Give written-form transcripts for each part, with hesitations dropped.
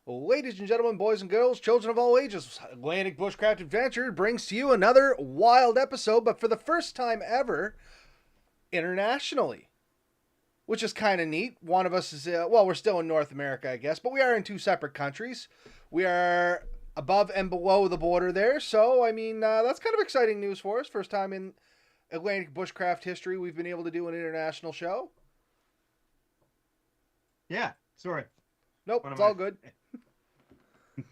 Ladies and gentlemen, boys and girls, children of all ages, Atlantic Bushcraft Adventure brings to you another wild episode, but for the first time ever, internationally, which is kind of neat. One of us is, we're still in North America, I guess, but we are in two separate countries. We are above and below the border there, so, that's kind of exciting news for us. First time in Atlantic Bushcraft history we've been able to do an international show. Yeah, sorry. Nope, One of it's my all good.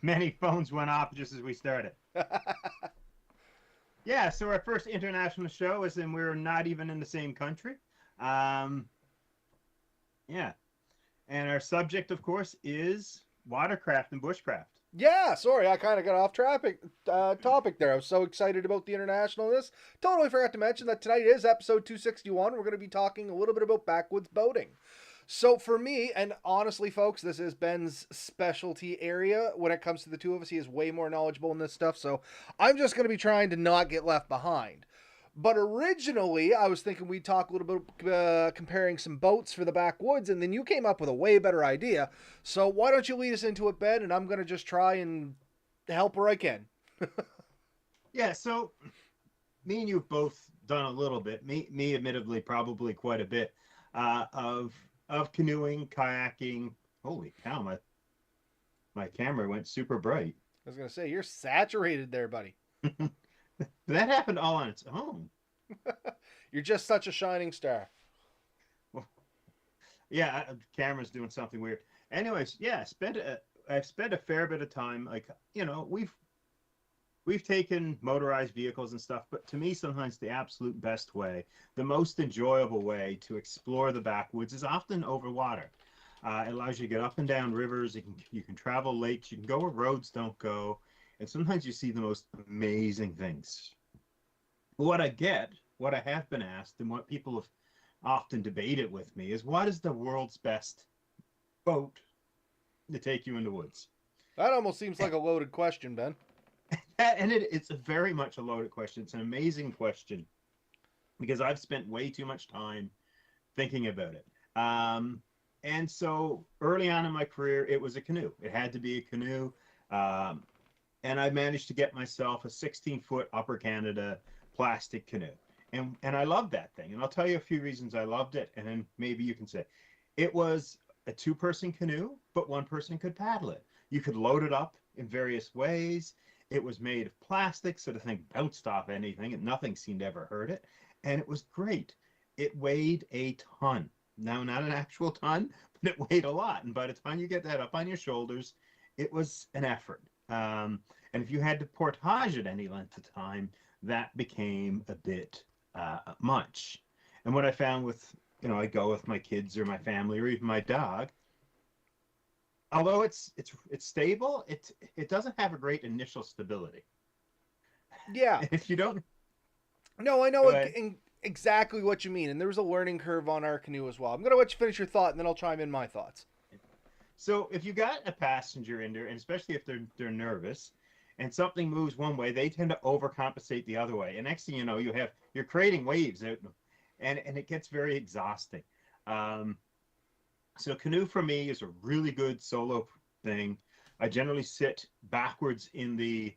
many phones went off just as we started. Yeah, so our first international show is, and we're not even in the same country. Um, yeah, and our subject, of course, is watercraft and bushcraft. Yeah, sorry, I kind of got off topic there. I was so excited about the internationalness. Totally forgot to mention that tonight is episode 261. We're going to be talking a little bit about backwoods boating. So for me, and honestly, folks, this is Ben's specialty area when it comes to the two of us. He is way more knowledgeable in this stuff, so I'm just going to be trying to not get left behind. But originally, I was thinking we'd talk a little bit comparing some boats for the backwoods, and then you came up with a way better idea. So why don't you lead us into it, Ben? And I'm going to just try and help where I can. Yeah, so me and you've both done a little bit. Me, admittedly, probably quite a bit of canoeing, kayaking. Holy cow, my camera went super bright. I was going to say, you're saturated there, buddy. That happened all on its own. You're just such a shining star. Well, yeah, camera's doing something weird. Anyways, yeah, I've spent a fair bit of time. Like, we've taken motorized vehicles and stuff, but to me, sometimes the absolute best way, the most enjoyable way to explore the backwoods is often over water. It allows you to get up and down rivers. You can travel lakes. You can go where roads don't go, and sometimes you see the most amazing things. What I have been asked, and what people have often debated with me is, what is the world's best boat to take you in the woods? That almost seems like a loaded question, Ben. It's a very much a loaded question. It's an amazing question because I've spent way too much time thinking about it. And so early on in my career, it was a canoe. It had to be a canoe. And I managed to get myself a 16-foot Upper Canada plastic canoe. And I loved that thing. And I'll tell you a few reasons I loved it. And then maybe you can say it was a two-person canoe, but one person could paddle it. You could load it up in various ways. It was made of plastic, so the thing bounced off anything, and nothing seemed to ever hurt it. And it was great. It weighed a ton. Now, not an actual ton, but it weighed a lot. And by the time you get that up on your shoulders, it was an effort. And if you had to portage it any length of time, that became a bit much. And what I found with, I go with my kids or my family or even my dog, although it's stable, it doesn't have a great initial stability. Yeah. If you don't, No, I go know ahead. exactly what you mean, and there was a learning curve on our canoe as well. I'm going to let you finish your thought, and then I'll chime in my thoughts. So if you got a passenger in there, and especially if they're nervous, and something moves one way, they tend to overcompensate the other way. And next thing you know, you're creating waves out, and it gets very exhausting. Um, so canoe for me is a really good solo thing. I generally sit backwards in the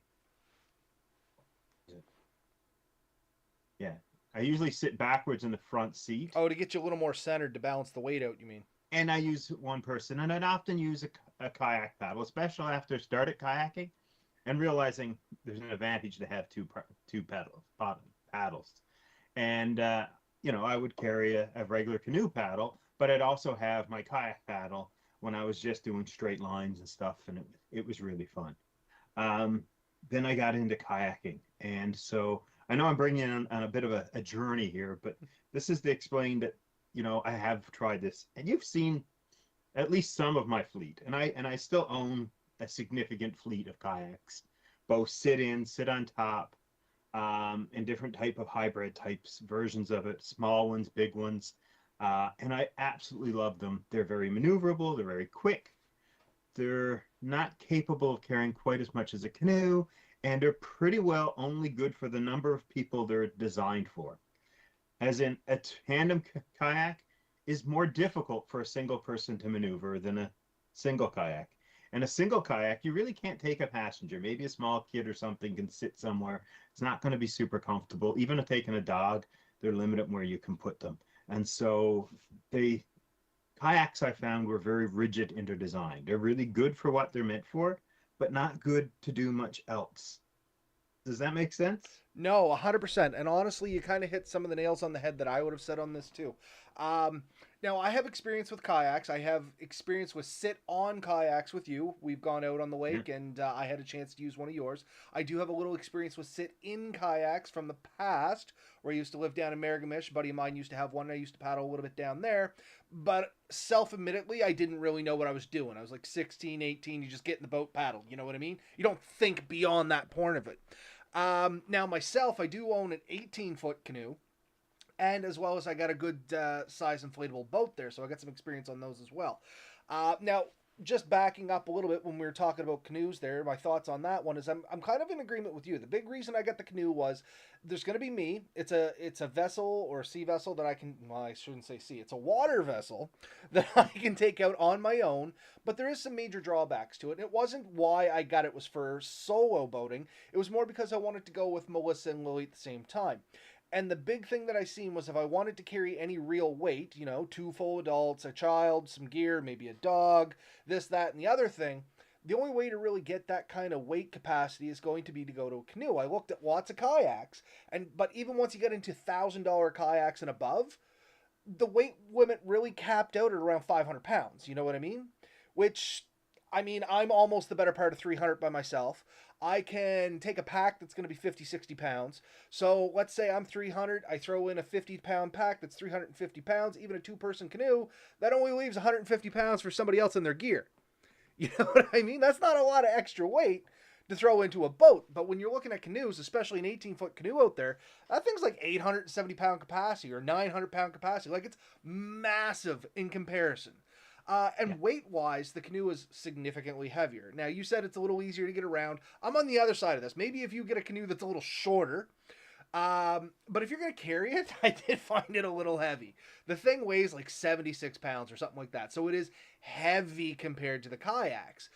yeah. I usually sit backwards in the front seat, Oh, to get you a little more centered to balance the weight out, you mean? and I use one person, and I'd often use a kayak paddle, especially after I started kayaking and realizing there's an advantage to have two paddles. And I would carry a regular canoe paddle, but I'd also have my kayak paddle when I was just doing straight lines and stuff, and it was really fun. Um, then I got into kayaking, and so I know I'm bringing you on a bit of a journey here, but this is to explain that I have tried this, and you've seen at least some of my fleet, and I still own a significant fleet of kayaks, both sit in, sit on top, and different type of hybrid types, versions of it, small ones, big ones, and I absolutely love them. They're very maneuverable, they're very quick, they're not capable of carrying quite as much as a canoe, and they're pretty well only good for the number of people they're designed for. As in, a tandem kayak is more difficult for a single person to maneuver than a single kayak. And a single kayak, you really can't take a passenger. Maybe a small kid or something can sit somewhere. It's not going to be super comfortable. Even if taking a dog, they're limited where you can put them. And so they kayaks I found were very rigid in their design. They're really good for what they're meant for, but not good to do much else. Does that make sense? No, 100%. And honestly, you kind of hit some of the nails on the head that I would have said on this too. Um, Now, I have experience with kayaks. I have experience with sit on kayaks with you. We've gone out on the Yeah. lake and I had a chance to use one of yours. I do have a little experience with sit in kayaks from the past where I used to live down in Marigamish. A buddy of mine used to have one. I used to paddle a little bit down there. But self admittedly, I didn't really know what I was doing. I was like 16, 18. You just get in the boat, paddle. You know what I mean? You don't think beyond that point of it. Now, myself, I do own an 18-foot canoe, and as well as I got a good size inflatable boat there, so I got some experience on those as well. Now, just backing up a little bit when we were talking about canoes there, my thoughts on that one is I'm kind of in agreement with you. The big reason I got the canoe was there's going to be me. It's a vessel or a sea vessel that I can, well, I shouldn't say sea. It's a water vessel that I can take out on my own, but there is some major drawbacks to it. And it wasn't why I got it was for solo boating. It was more because I wanted to go with Melissa and Lily at the same time. And the big thing that I seen was if I wanted to carry any real weight, you know, two full adults, a child, some gear, maybe a dog, this, that, and the other thing, the only way to really get that kind of weight capacity is going to be to go to a canoe. I looked at lots of kayaks, but even once you get into $1,000 kayaks and above, the weight limit really capped out at around 500 pounds. You know what I mean? Which, I mean, I'm almost the better part of 300 by myself. I can take a pack that's going to be 50, 60 pounds. So let's say I'm 300. I throw in a 50-pound pack that's 350 pounds. Even a two-person canoe, that only leaves 150 pounds for somebody else in their gear. You know what I mean? That's not a lot of extra weight to throw into a boat. But when you're looking at canoes, especially an 18-foot canoe out there, that thing's like 870-pound capacity or 900-pound capacity. Like, it's massive in comparison. Yeah. And weight wise, the canoe is significantly heavier. Now, you said it's a little easier to get around. I'm on the other side of this. Maybe if you get a canoe that's a little shorter, but if you're going to carry it, I did find it a little heavy. The thing weighs like 76 pounds or something like that. So it is heavy compared to the kayaks.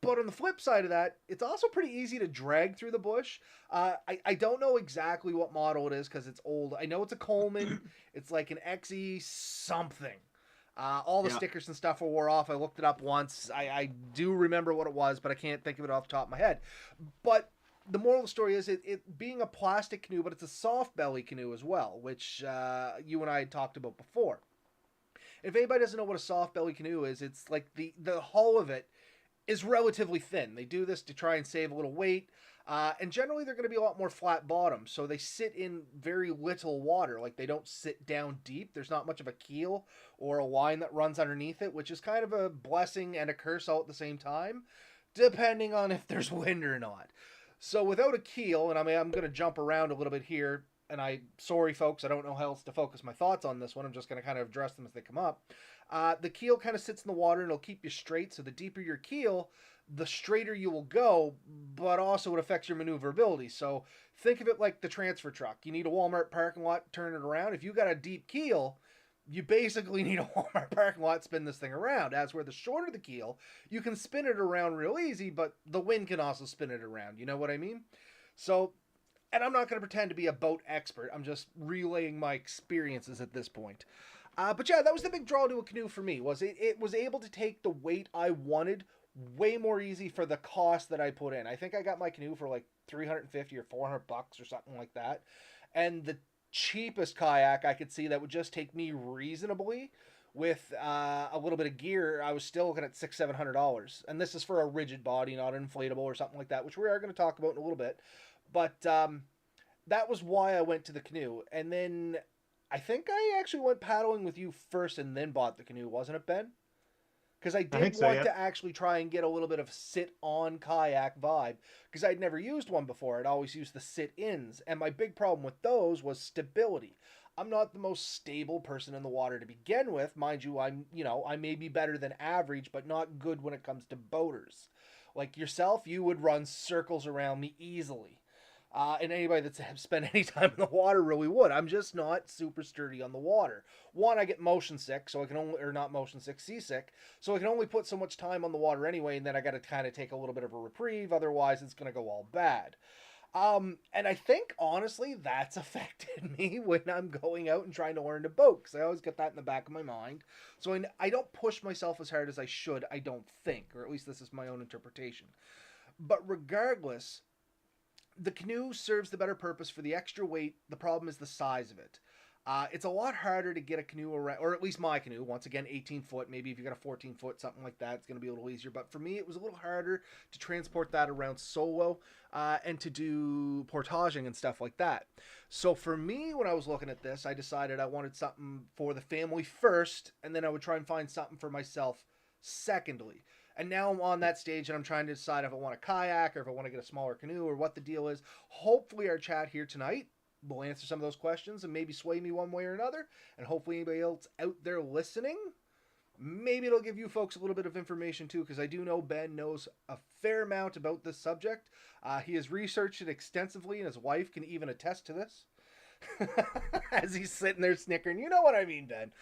But on the flip side of that, it's also pretty easy to drag through the bush. I don't know exactly what model it is because it's old. I know it's a Coleman. It's like an XE something. All the Yeah. stickers and stuff wore off. I looked it up once. I do remember what it was, but I can't think of it off the top of my head. But the moral of the story is it being a plastic canoe, but it's a soft belly canoe as well, which you and I had talked about before. If anybody doesn't know what a soft belly canoe is, it's like the hull of it is relatively thin. They do this to try and save a little weight. And generally, they're going to be a lot more flat bottom. So they sit in very little water. Like, they don't sit down deep. There's not much of a keel or a line that runs underneath it, which is kind of a blessing and a curse all at the same time, depending on if there's wind or not. So without a keel, and I mean, I'm going to jump around a little bit here. And sorry, folks, I don't know how else to focus my thoughts on this one. I'm just going to kind of address them as they come up. The keel kind of sits in the water and it'll keep you straight. So the deeper your keel, the straighter you will go, but also it affects your maneuverability. So think of it like the transfer truck. You need a Walmart parking lot, turn it around. If you got a deep keel, you basically need a Walmart parking lot, spin this thing around. As where the shorter the keel, you can spin it around real easy, but the wind can also spin it around. You know what I mean? So, and I'm not going to pretend to be a boat expert. I'm just relaying my experiences at this point. But yeah, that was the big draw to a canoe for me. Was it was able to take the weight I wanted way more easy for the cost that I put in. I think I got my canoe for like 350 or 400 bucks or something like that. And the cheapest kayak I could see that would just take me reasonably with a little bit of gear, I was still looking at $600-700. And this is for a rigid body, not an inflatable or something like that, which we are going to talk about in a little bit. But that was why I went to the canoe. And then I think I actually went paddling with you first and then bought the canoe, wasn't it, Ben? Because I I did think so, want yeah. to actually try and get a little bit of sit-on kayak vibe. Because I'd never used one before. I'd always used the sit-ins. And my big problem with those was stability. I'm not the most stable person in the water to begin with. Mind you, I may be better than average, but not good when it comes to boaters. Like yourself, you would run circles around me easily. And anybody that's spent any time in the water really would. I'm just not super sturdy on the water. One, I get motion sick, so I can only, or not motion sick, seasick, so I can only put so much time on the water anyway, and then I got to kind of take a little bit of a reprieve. Otherwise, it's going to go all bad. And I think honestly that's affected me when I'm going out and trying to learn to boat because I always get that in the back of my mind. So I don't push myself as hard as I should, I don't think, or at least this is my own interpretation. But regardless, the canoe serves the better purpose for the extra weight. The problem is the size of it. It's a lot harder to get a canoe around, or at least my canoe. Once again, 18 foot. Maybe if you got a 14 foot, something like that, it's going to be a little easier. But for me, it was a little harder to transport that around solo and to do portaging and stuff like that. So for me, when I was looking at this, I decided I wanted something for the family first, and then I would try and find something for myself secondly. And now I'm on that stage and I'm trying to decide if I want a kayak or if I want to get a smaller canoe or what the deal is. Hopefully, our chat here tonight will answer some of those questions and maybe sway me one way or another. And hopefully, anybody else out there listening, maybe it'll give you folks a little bit of information too, because I do know Ben knows a fair amount about this subject. He has researched it extensively, and his wife can even attest to this. As he's sitting there snickering, you know what I mean, Ben.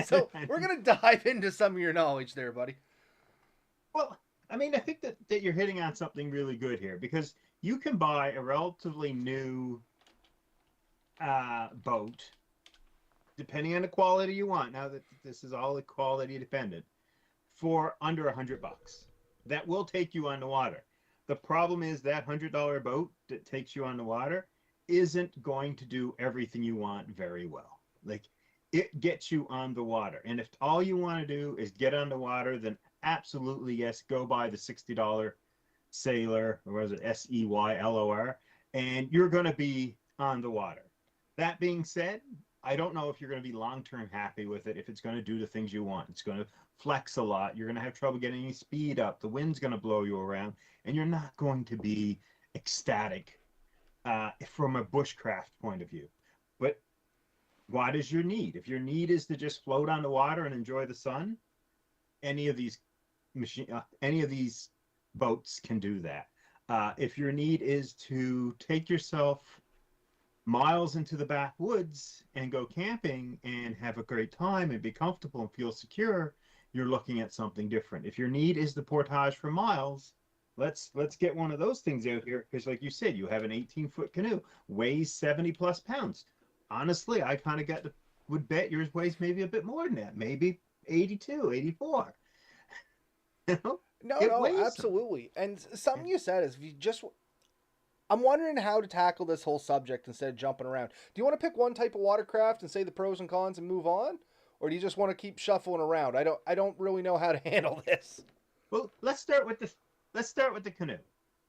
So we're going to dive into some of your knowledge there, buddy. Well, I mean, I think that you're hitting on something really good here because you can buy a relatively new boat, depending on the quality you want. Now that this is all quality dependent, for under $100. That will take you on the water. The problem is that $100 boat that takes you on the water isn't going to do everything you want very well. Like, it gets you on the water. And if all you want to do is get on the water, then absolutely, yes, go buy the $60 Sailor, or was it Seylor, and you're going to be on the water. That being said, I don't know if you're going to be long-term happy with it, if it's going to do the things you want. It's going to flex a lot. You're going to have trouble getting any speed up. The wind's going to blow you around, and you're not going to be ecstatic from a bushcraft point of view. But what is your need? If your need is to just float on the water and enjoy the sun, any of these boats can do that. If your need is to take yourself miles into the backwoods and go camping and have a great time and be comfortable and feel secure, you're looking at something different. If your need is the portage for miles, let's get one of those things out here, because like you said, you have an 18-foot canoe, weighs 70 plus pounds. Honestly, I kind of would bet yours weighs maybe a bit more than that, maybe 82, 84. No, absolutely. And something you said is, I'm wondering how to tackle this whole subject instead of jumping around. Do you want to pick one type of watercraft and say the pros and cons and move on? Or do you just want to keep shuffling around? I don't really know how to handle this. Well, let's start with the canoe.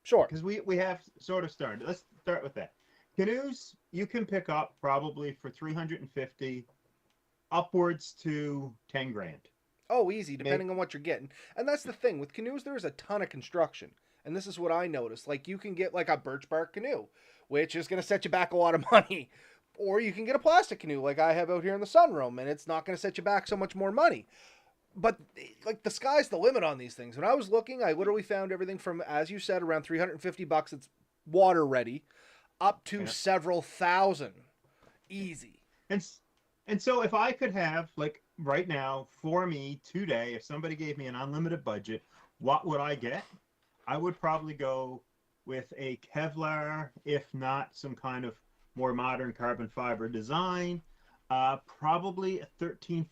Sure. Because we have sort of started. Let's start with that. Canoes you can pick up probably for $350 upwards to 10 grand. Oh, easy, depending on what you're getting. And that's the thing. With canoes, there's a ton of construction. And this is what I noticed. Like, you can get, like, a birch bark canoe, which is going to set you back a lot of money. Or you can get a plastic canoe, like I have out here in the sunroom, and it's not going to set you back so much more money. But, like, the sky's the limit on these things. When I was looking, I literally found everything from, as you said, around $350, it's water ready, up to several thousand. Easy. And so if I could have, like, right now, for me, today, if somebody gave me an unlimited budget, what would I get? I would probably go with a Kevlar, if not some kind of more modern carbon fiber design, probably a 13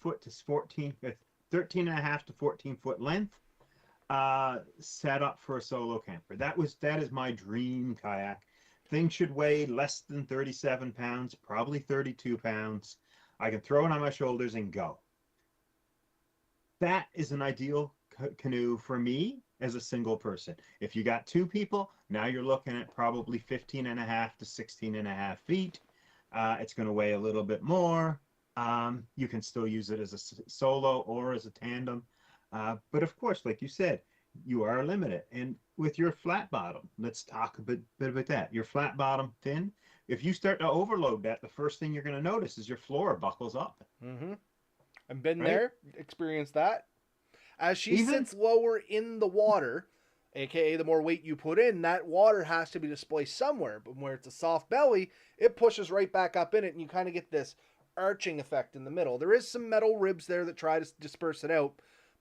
and a half to 14 foot length, set up for a solo camper. That is my dream kayak. Thing should weigh less than 37 pounds, probably 32 pounds. I can throw it on my shoulders and go. That is an ideal canoe for me as a single person. If you got two people, now you're looking at probably 15 and a half to 16 and a half feet. It's going to weigh a little bit more. You can still use it as a solo or as a tandem. But of course, like you said, you are limited. And with your flat bottom, let's talk a bit about that. Your flat bottom fin, if you start to overload that, the first thing you're going to notice is your floor buckles up. Mm-hmm. I've been there, experienced that. As she sits lower in the water, AKA the more weight you put in, that water has to be displaced somewhere. But where it's a soft belly, it pushes right back up in it, and you kind of get this arching effect in the middle. There is some metal ribs there that try to disperse it out,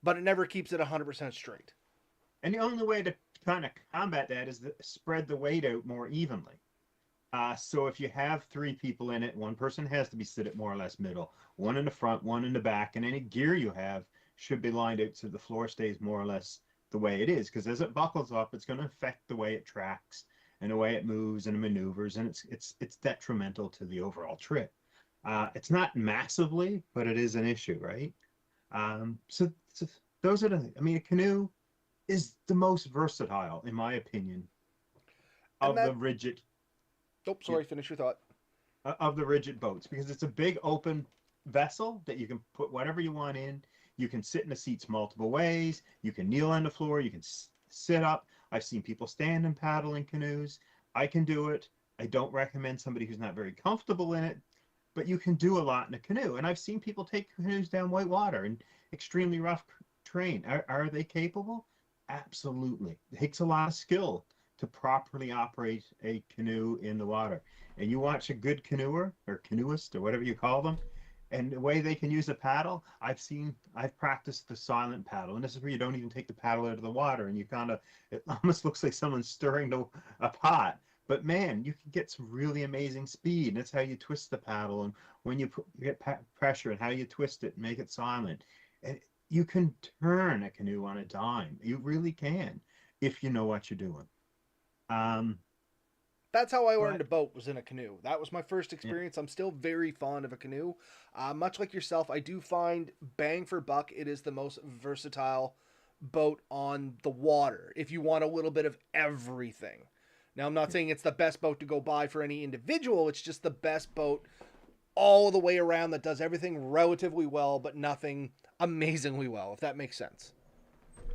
but it never keeps it 100% straight. And the only way to kind of combat that is to spread the weight out more evenly. So if you have three people in it, one person has to be sit at more or less middle, one in the front, one in the back, and any gear you have should be lined out so the floor stays more or less the way it is. Because as it buckles up, it's going to affect the way it tracks and the way it moves and maneuvers, and it's detrimental to the overall trip. It's not massively, but it is an issue, right? So those are the. I mean, a canoe is the most versatile, in my opinion, And of the that. rigid Oh, sorry, finish your thought. of the rigid boats because it's a big open vessel that you can put whatever you want in. You can sit in the seats multiple ways. You can kneel on the floor. You can sit up. I've seen people stand and paddle in canoes. I can do it. I don't recommend somebody who's not very comfortable in it, but you can do a lot in a canoe. And I've seen people take canoes down white water in extremely rough terrain. Are they capable? Absolutely. It takes a lot of skill to properly operate a canoe in the water. And you watch a good canoeer or canoeist or whatever you call them, and the way they can use a paddle, I've practiced the silent paddle. And this is where you don't even take the paddle out of the water and you kind of, it almost looks like someone's stirring a pot. But man, you can get some really amazing speed. And that's how you twist the paddle. And when you get pressure and how you twist it and make it silent. And you can turn a canoe on a dime. You really can if you know what you're doing. That's how I learned But to boat, was in a canoe. That was my first yeah, experience. I'm still very fond of a canoe. Much like yourself, I do find bang for buck, it is the most versatile boat on the water if you want a little bit of everything. Now, I'm not yeah. saying it's the best boat to go buy for any individual. It's just the best boat all the way around that does everything relatively well, but nothing amazingly well, if that makes sense.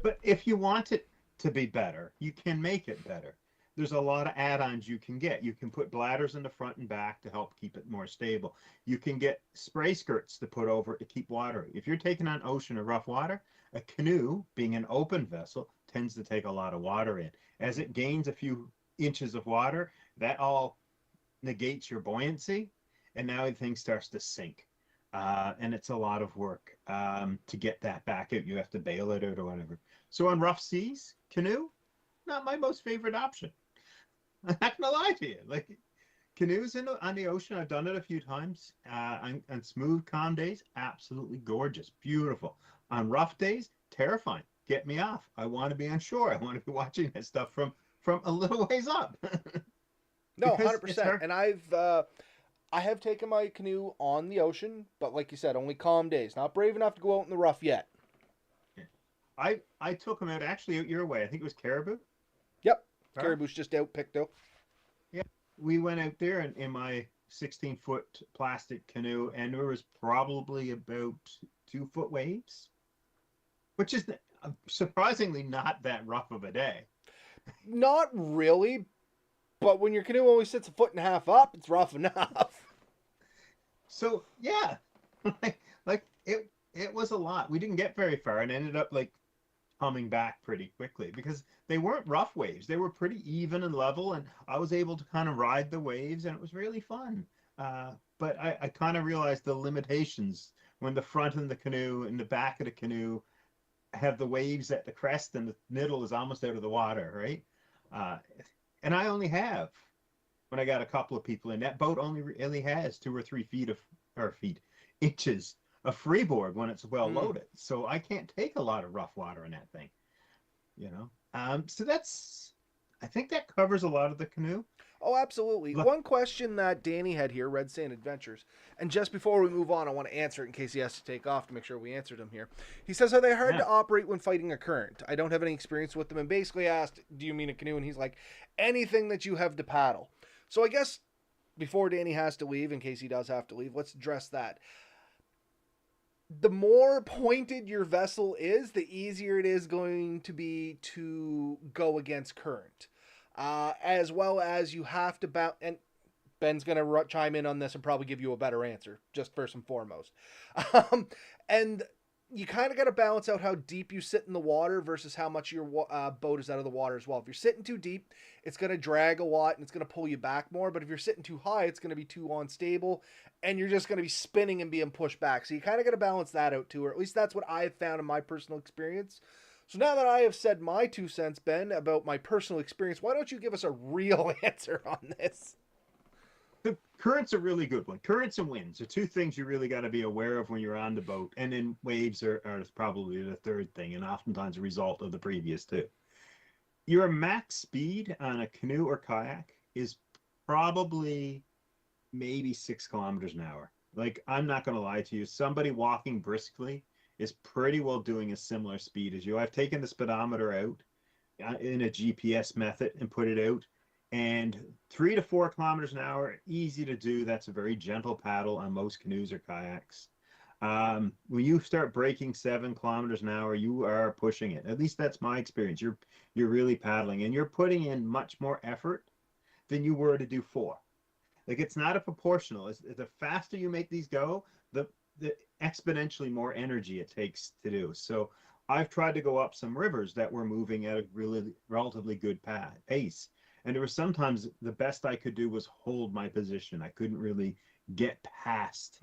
But if you want it to be better, you can make it better. There's a lot of add-ons you can get. You can put bladders in the front and back to help keep it more stable. You can get spray skirts to put over it to keep water. If you're taking on ocean or rough water, a canoe, being an open vessel, tends to take a lot of water in. As it gains a few inches of water, that all negates your buoyancy, and now everything starts to sink. And it's a lot of work to get that back out. You have to bail it out or whatever. So on rough seas, canoe, not my most favorite option. I'm not gonna lie to you. Like canoes on the ocean, I've done it a few times. On smooth, calm days, absolutely gorgeous, beautiful. On rough days, terrifying. Get me off. I want to be on shore. I want to be watching that stuff from a little ways up No, because it's 100%. hard. And I have taken my canoe on the ocean, but like you said, only calm days. Not brave enough to go out in the rough yet. I took them out actually out your way. I think it was Caribou Yep, Park. caribou's just out, picked out. Yeah, we went out there in my 16-foot plastic canoe, and there was probably about 2-foot waves, which is surprisingly not that rough of a day. Not really, but when your canoe only sits a foot and a half up, it's rough enough. So yeah, like it was a lot. We didn't get very far and ended up like coming back pretty quickly because they weren't rough waves. They were pretty even and level, and I was able to kind of ride the waves, and it was really fun. But I kind of realized the limitations when the front of the canoe and the back of the canoe have the waves at the crest and the middle is almost out of the water, right? Uh, and I only have, when I got a couple of people in, that boat only really has 2 or 3 feet or inches of freeboard when it's well Mm. loaded. So I can't take a lot of rough water in that thing, you know? So I think that covers a lot of the canoe. Oh, absolutely. Look, One question that Danny had here, Red Sand Adventures, and just before we move on, I want to answer it in case he has to take off to make sure we answered him here. He says, are they hard yeah. to operate when fighting a current? I don't have any experience with them, and basically asked, do you mean a canoe? And he's like, anything that you have to paddle. So I guess before Danny has to leave, in case he does have to leave, let's address that. The more pointed your vessel is, the easier it is going to be to go against current. As well as you have to bounce, and Ben's going to chime in on this and probably give you a better answer, just first and foremost. And you kind of got to balance out how deep you sit in the water versus how much your boat is out of the water as well. If you're sitting too deep, it's going to drag a lot and it's going to pull you back more. But if you're sitting too high, it's going to be too unstable and you're just going to be spinning and being pushed back. So you kind of got to balance that out too, or at least that's what I've found in my personal experience. So now that I have said my 2 cents, Ben, about my personal experience, why don't you give us a real answer on this? The current's a really good one. Currents and winds are two things you really got to be aware of when you're on the boat. And then waves are probably the third thing, and oftentimes a result of the previous two. Your max speed on a canoe or kayak is probably maybe 6 kilometers an hour. Like, I'm not going to lie to you. Somebody walking briskly is pretty well doing a similar speed as you. I've taken the speedometer out in a GPS method and put it out. And 3 to 4 kilometers an hour, easy to do. That's a very gentle paddle on most canoes or kayaks. When you start breaking 7 kilometers an hour, you are pushing it. At least that's my experience. You're really paddling, and you're putting in much more effort than you were to do 4. Like, it's not a proportional. The faster you make these go, the exponentially more energy it takes to do. So I've tried to go up some rivers that were moving at a really relatively good pace. And there were sometimes the best I could do was hold my position. I couldn't really get past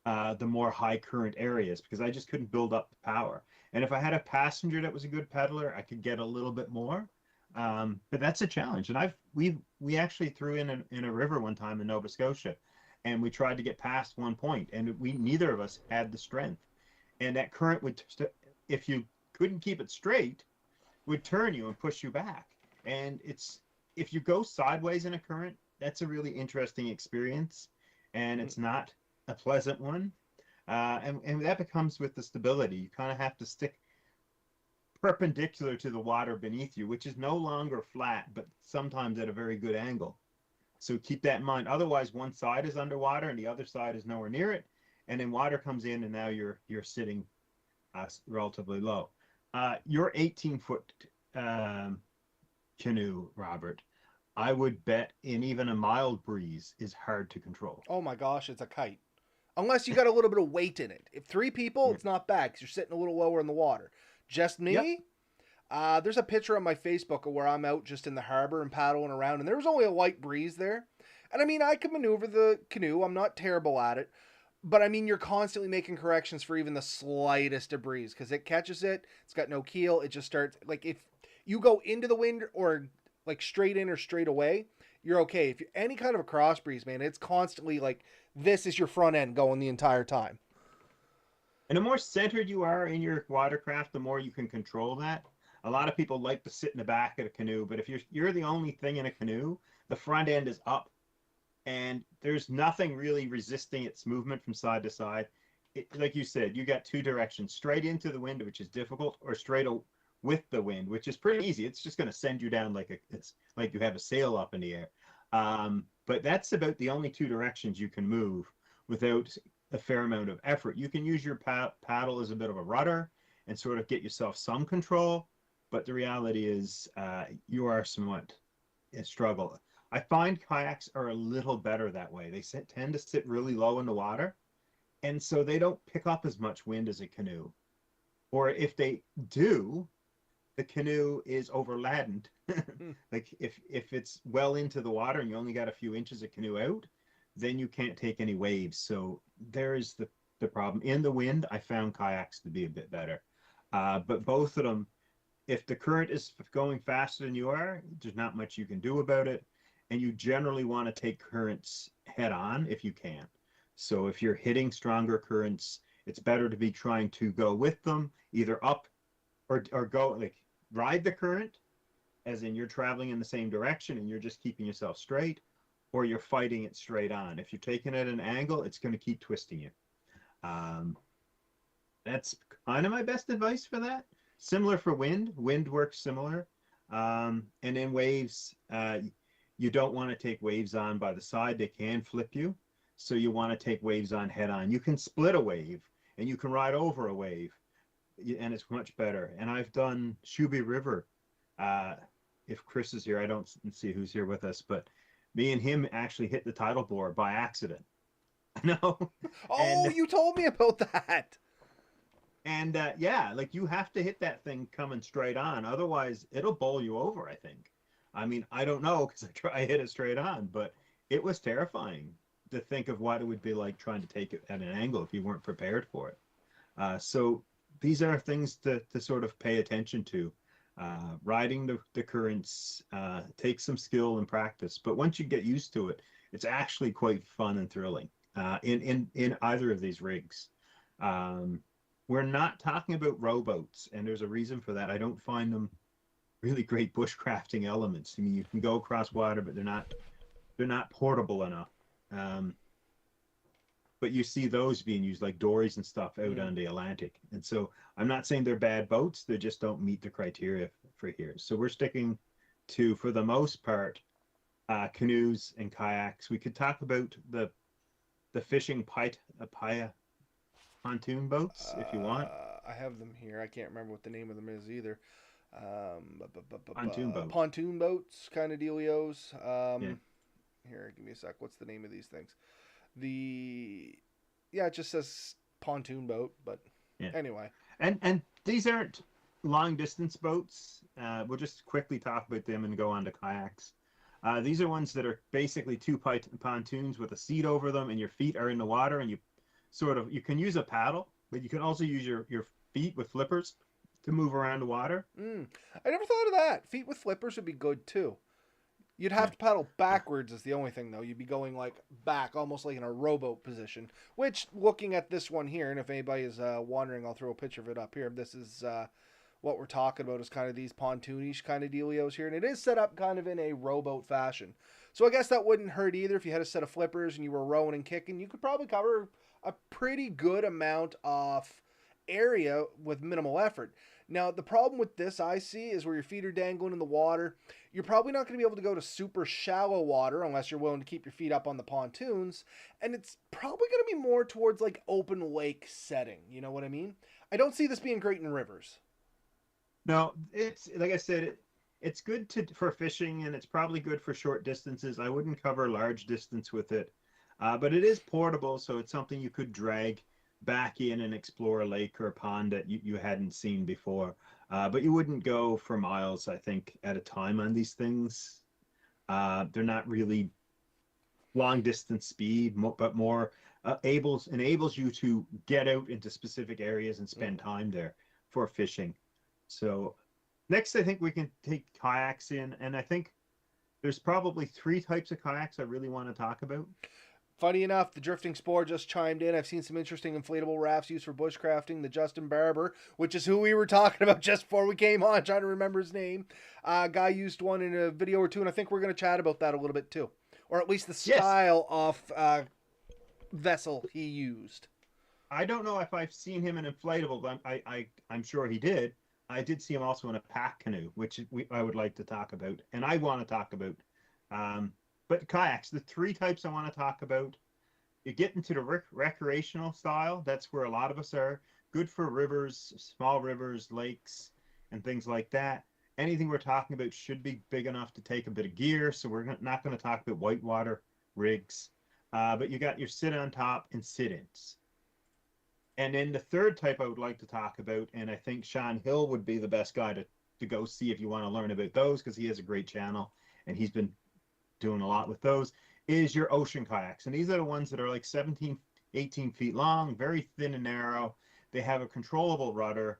the more high current areas because I just couldn't build up the power. And if I had a passenger that was a good peddler, I could get a little bit more. But that's a challenge. And we actually threw in a river one time in Nova Scotia, and we tried to get past one point, and neither of us had the strength. And that current would, if you couldn't keep it straight, would turn you and push you back. And if you go sideways in a current, that's a really interesting experience, and it's not a pleasant one. And that becomes with the stability. You kind of have to stick perpendicular to the water beneath you, which is no longer flat, but sometimes at a very good angle. So keep that in mind. Otherwise, one side is underwater and the other side is nowhere near it, and then water comes in, and now you're sitting relatively low. Your 18-foot canoe, Robert, I would bet in even a mild breeze is hard to control. Oh my gosh, it's a kite. Unless you got a little bit of weight in it. If 3 people, it's not bad because you're sitting a little lower in the water. Just me? Yep. There's a picture on my Facebook of where I'm out just in the harbor and paddling around, and there was only a light breeze there. And I mean, I can maneuver the canoe. I'm not terrible at it. But I mean, you're constantly making corrections for even the slightest of breeze because it catches it. It's got no keel. It just starts, like, if you go into the wind or like straight in or straight away, you're okay. If you're any kind of a cross breeze, man, it's constantly like this is your front end going the entire time. And the more centered you are in your watercraft, the more you can control that. A lot of people like to sit in the back of a canoe, but if you're the only thing in a canoe, the front end is up, and there's nothing really resisting its movement from side to side. Like you said, you got 2 directions: straight into the wind, which is difficult, or straight with the wind, which is pretty easy. It's just going to send you down it's like you have a sail up in the air. But that's about the only 2 directions you can move without a fair amount of effort. You can use your paddle as a bit of a rudder and sort of get yourself some control, but the reality is you are somewhat in struggle. I find kayaks are a little better that way. They tend to sit really low in the water, and so they don't pick up as much wind as a canoe. Or if they do, the canoe is overladen. Like if it's well into the water and you only got a few inches of canoe out, then you can't take any waves. So there is the problem. In the wind, I found kayaks to be a bit better. But both of them, if the current is going faster than you are, there's not much you can do about it. And you generally want to take currents head on if you can. So if you're hitting stronger currents, it's better to be trying to go with them, either up or go, like, ride the current, as in you're traveling in the same direction and you're just keeping yourself straight, or you're fighting it straight on. If you're taking it at an angle, it's going to keep twisting you. That's kind of my best advice for that. Similar for wind. Wind works similar. And then waves, you don't want to take waves on by the side. They can flip you. So you want to take waves on head on. You can split a wave and you can ride over a wave, and it's much better. And I've done Shuby River. If Chris is here, I don't see who's here with us, but me and him actually hit the tidal bore by accident. No. Oh, you told me about that. And yeah, like you have to hit that thing coming straight on, otherwise it'll bowl you over, I think. I mean, I don't know because I hit it straight on, but it was terrifying to think of what it would be like trying to take it at an angle if you weren't prepared for it. So these are things to sort of pay attention to. Riding the currents takes some skill and practice, but once you get used to it, it's actually quite fun and thrilling in either of these rigs. Um, we're not talking about rowboats, and there's a reason for that. I don't find them really great bushcrafting elements. I mean, you can go across water, but they're not portable enough. Um, but you see those being used like dories and stuff out on the Atlantic. And so I'm not saying they're bad boats, they just don't meet the criteria for here. So we're sticking to, for the most part, canoes and kayaks. We could talk about the fishing paya pontoon boats if you want. I have them here. I can't remember what the name of them is either. Pontoon boats. Pontoon boats, kind of dealios. Yeah. Here, give me a sec. What's the name of these things? Yeah, it just says pontoon boat, but Yeah. anyway. And these aren't long distance boats. We'll just quickly talk about them and go on to kayaks. These are ones that are basically two pontoons with a seat over them, and your feet are in the water, and you can use a paddle, but you can also use your feet with flippers to move around the water. I never thought of that. Feet with flippers would be good too. You'd have to paddle backwards is the only thing, though. You'd be going like back, almost like in a rowboat position. Which, looking at this one here, and if anybody is wondering, I'll throw a picture of it up here. This is what we're talking about, is kind of these pontoonish kind of dealios here. And it is set up kind of in a rowboat fashion. So I guess that wouldn't hurt either. If you had a set of flippers and you were rowing and kicking, you could probably cover a pretty good amount of area with minimal effort. Now, the problem with this I see is where your feet are dangling in the water. You're probably not going to be able to go to super shallow water unless you're willing to keep your feet up on the pontoons. And it's probably going to be more towards like open lake setting. You know what I mean? I don't see this being great in rivers. No, it's like I said, it's good for fishing, and it's probably good for short distances. I wouldn't cover large distance with it, but it is portable, so it's something you could drag back in and explore a lake or a pond that you hadn't seen before. But you wouldn't go for miles, I think, at a time on these things. They're not really long distance speed, but more enables you to get out into specific areas and spend time there for fishing. So next, I think we can take kayaks in, and I think there's probably 3 types of kayaks I really want to talk about. Funny enough, the Drifting Spore just chimed in. I've seen some interesting inflatable rafts used for bushcrafting. The Justin Barber, which is who we were talking about just before we came on, trying to remember his name. Guy used one in a video or two, and I think we're going to chat about that a little bit too. Or at least the style of vessel he used. I don't know if I've seen him in inflatable, but I'm sure he did. I did see him also in a pack canoe, which I would like to talk about, and I want to talk about. But kayaks, the 3 types I want to talk about, you get into the recreational style. That's where a lot of us are. Good for rivers, small rivers, lakes, and things like that. Anything we're talking about should be big enough to take a bit of gear, so we're not going to talk about whitewater rigs. But you got your sit on top and sit-ins. And then the 3rd type I would like to talk about, and I think Sean Hill would be the best guy to go see if you want to learn about those, because he has a great channel, and he's been doing a lot with those, is your ocean kayaks. And these are the ones that are like 17, 18 feet long, very thin and narrow. They have a controllable rudder,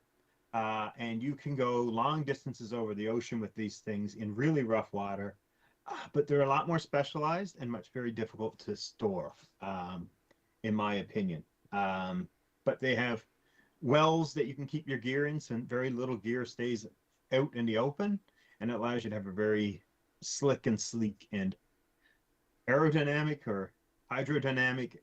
and you can go long distances over the ocean with these things in really rough water. But they're a lot more specialized and very difficult to store, in my opinion. But they have wells that you can keep your gear in, so very little gear stays out in the open, and it allows you to have a very slick and sleek and aerodynamic or hydrodynamic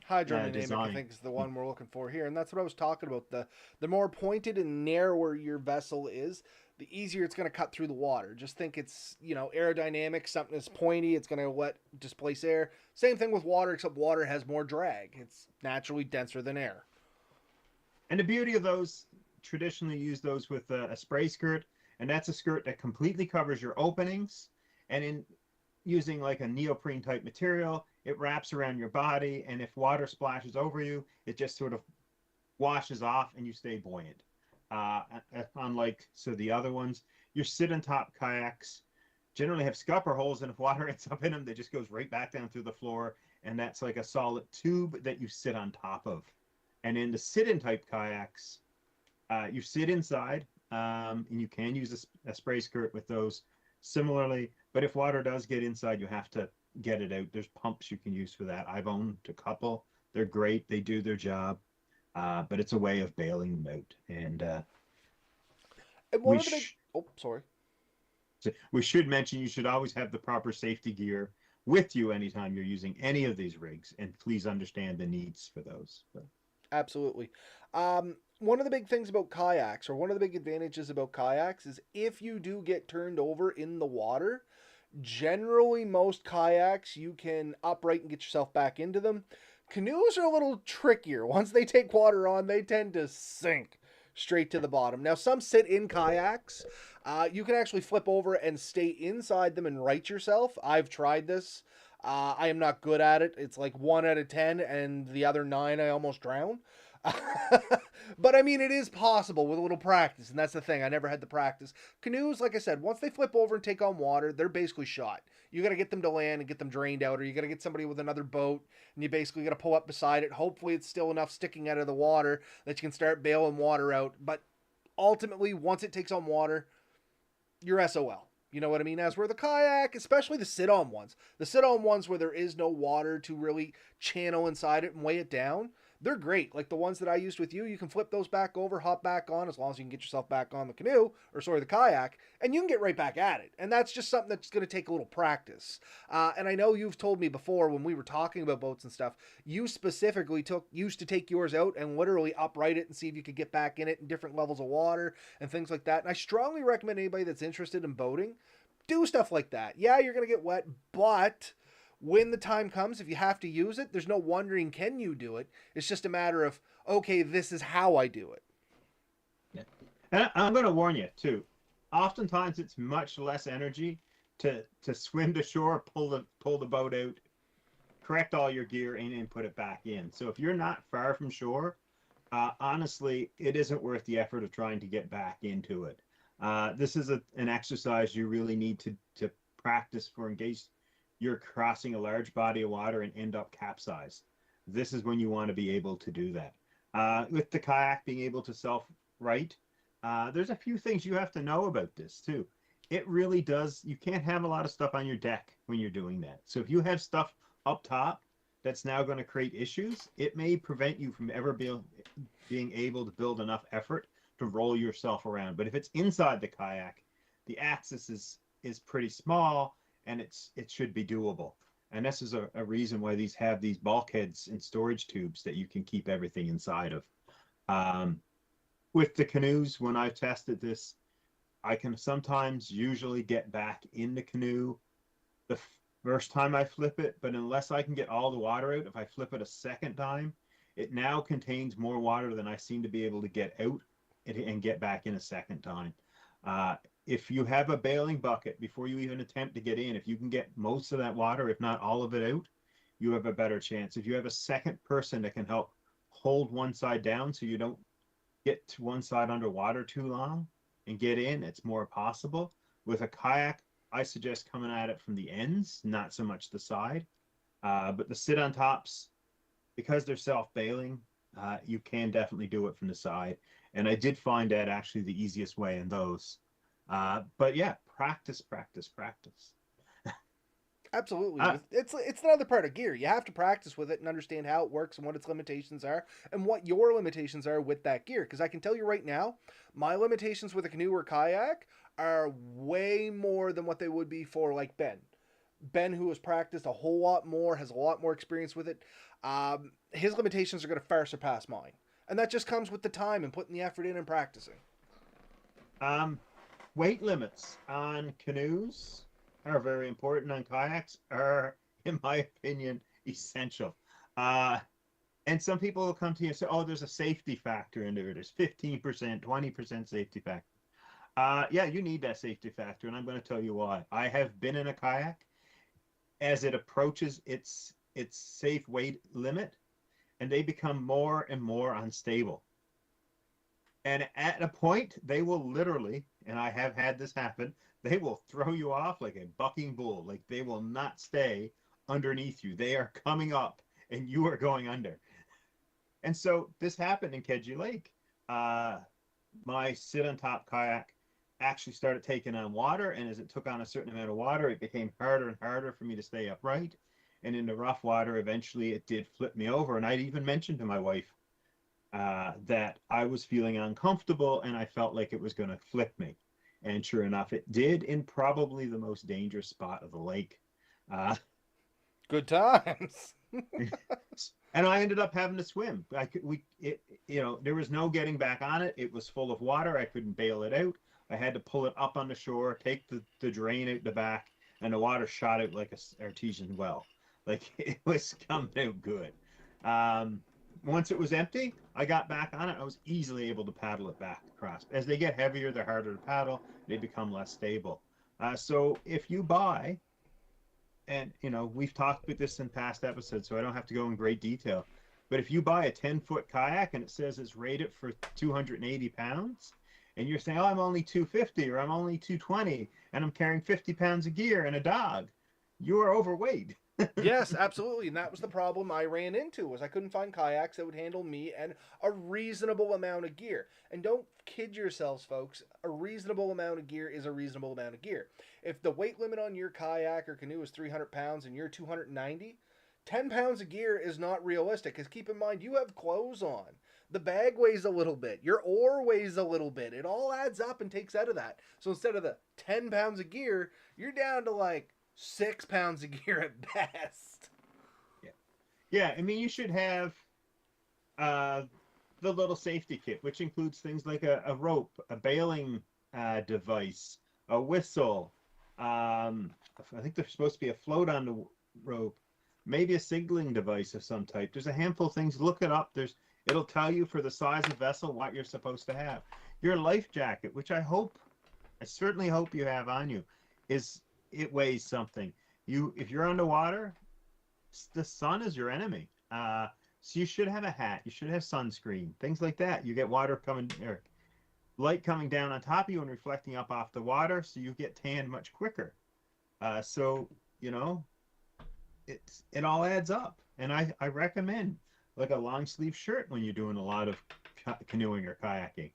Design. I think is the one we're looking for here, and that's what I was talking about. The more pointed and narrower your vessel is, the easier it's going to cut through the water. Just think it's, aerodynamic, something that's pointy, it's going to displace air. Same thing with water, except water has more drag. It's naturally denser than air. And the beauty of those, traditionally use those with a spray skirt, and that's a skirt that completely covers your openings, and in using like a neoprene type material, it wraps around your body, and if water splashes over you, it just sort of washes off and you stay buoyant. Unlike the other ones, your sit-on-top kayaks generally have scupper holes, and if water ends up in them, they just goes right back down through the floor, and that's like a solid tube that you sit on top of. And in the sit-in type kayaks, you sit inside, and you can use a spray skirt with those similarly. But if water does get inside, you have to get it out. There's pumps you can use for that. I've owned a couple. They're great. They do their job. But it's a way of bailing them out. And one we of the big, oh, sorry. we should mention you should always have the proper safety gear with you anytime you're using any of these rigs, and please understand the needs for those. Absolutely. One of the big things about kayaks, or one of the big advantages about kayaks, is if you do get turned over in the water, generally most kayaks you can upright and get yourself back into them. Canoes are a little trickier. Once they take water on, they tend to sink straight to the bottom. Now, some sit in kayaks. You can actually flip over and stay inside them and right yourself. I've tried this. I am not good at it. It's like 1 out of 10, and the other 9 I almost drown. But I mean, it is possible with a little practice, and that's the thing. I never had the practice. Canoes, like I said, once they flip over and take on water, they're basically shot. You got to get them to land and get them drained out, or you got to get somebody with another boat, and you basically got to pull up beside it. Hopefully, it's still enough sticking out of the water that you can start bailing water out. But ultimately, once it takes on water, you're SOL. You know what I mean? As where the kayak, especially the sit-on ones where there is no water to really channel inside it and weigh it down, they're great. Like the ones that I used with you, you can flip those back over, hop back on, as long as you can get yourself back on the canoe, or sorry, the kayak, and you can get right back at it. And that's just something that's going to take a little practice. And I know you've told me before when we were talking about boats and stuff, you specifically used to take yours out and literally upright it and see if you could get back in it in different levels of water and things like that. And I strongly recommend anybody that's interested in boating, do stuff like that. Yeah, you're going to get wet, but when the time comes, if you have to use it, there's no wondering, can you do it? It's just a matter of, okay, this is how I do it. Yeah. And I'm going to warn you, too. Oftentimes, it's much less energy to swim to shore, pull the boat out, correct all your gear, and put it back in. So if you're not far from shore, honestly, it isn't worth the effort of trying to get back into it. This is an exercise you really need to practice for in case you're crossing a large body of water and end up capsized. This is when you want to be able to do that. With the kayak being able to self-right, there's a few things you have to know about this too. It really does, you can't have a lot of stuff on your deck when you're doing that. So if you have stuff up top that's now going to create issues, it may prevent you from ever being able to build enough effort to roll yourself around. But if it's inside the kayak, the axis is pretty small, and it should be doable. And this is a reason why these have these bulkheads and storage tubes that you can keep everything inside of. With the canoes, when I've tested this, I can sometimes usually get back in the canoe the first time I flip it, but unless I can get all the water out, if I flip it a second time, it now contains more water than I seem to be able to get out and get back in a second time. If you have a bailing bucket before you even attempt to get in, if you can get most of that water, if not all of it out, you have a better chance. If you have a second person that can help hold one side down so you don't get to one side underwater too long and get in, it's more possible. With a kayak, I suggest coming at it from the ends, not so much the side. But the sit-on tops, because they're self-bailing, you can definitely do it from the side. And I did find that actually the easiest way in those. But yeah, practice. Absolutely. It's another part of gear. You have to practice with it and understand how it works and what its limitations are and what your limitations are with that gear. Because I can tell you right now, my limitations with a canoe or kayak are way more than what they would be for like Ben. Ben, who has practiced a whole lot more, has a lot more experience with it. His limitations are going to far surpass mine. And that just comes with the time and putting the effort in and practicing. Weight limits on canoes are very important. On kayaks are, in my opinion, essential. And some people will come to you and say, oh, there's a safety factor in there. There's 15%, 20% safety factor. Yeah, you need that safety factor, and I'm going to tell you why. I have been in a kayak as it approaches its safe weight limit, and they become more and more unstable. And at a point, they will literally, and I have had this happen, they will throw you off like a bucking bull. Like they will not stay underneath you. They are coming up and you are going under. And so this happened in Kedge Lake. Uh, my sit on top kayak actually started taking on water. And as it took on a certain amount of water, it became harder and harder for me to stay upright. And in the rough water, eventually it did flip me over. And I'd even mentioned to my wife that I was feeling uncomfortable and I felt like it was going to flip me. And sure enough, it did in probably the most dangerous spot of the lake. Uh, Good times. and I ended up having to swim. There was no getting back on it. It was full of water. I couldn't bail it out. I had to pull it up on the shore, take the drain out the back, and the water shot out like a artesian well. Like it was coming out good. Once it was empty, I got back on it. I was easily able to paddle it back across. As they get heavier, they're harder to paddle. They become less stable. So if you buy, and we've talked about this in past episodes, so I don't have to go in great detail. But if you buy a 10-foot kayak and it says it's rated for 280 pounds, and you're saying, oh, I'm only 250 or I'm only 220, and I'm carrying 50 pounds of gear and a dog, you are overweight. Yes, absolutely. And that was the problem I ran into was I couldn't find kayaks that would handle me and a reasonable amount of gear. And don't kid yourselves, folks. A reasonable amount of gear is a reasonable amount of gear. If the weight limit on your kayak or canoe is 300 pounds and you're 290, 10 pounds of gear is not realistic. Because keep in mind, you have clothes on. The bag weighs a little bit. Your oar weighs a little bit. It all adds up and takes out of that. So instead of the 10 pounds of gear, you're down to like 6 pounds of gear at best. Yeah. I mean, you should have the little safety kit, which includes things like a rope, a bailing device, a whistle. I think there's supposed to be a float on the rope, maybe a signaling device of some type. There's a handful of things. Look it up. It'll tell you for the size of vessel what you're supposed to have. Your life jacket, which I certainly hope you have on you, it weighs something. If you're underwater, the sun is your enemy. So you should have a hat. You should have sunscreen, things like that. You get light coming down on top of you and reflecting up off the water, so you get tanned much quicker. So it all adds up. And I recommend like a long sleeve shirt when you're doing a lot of canoeing or kayaking,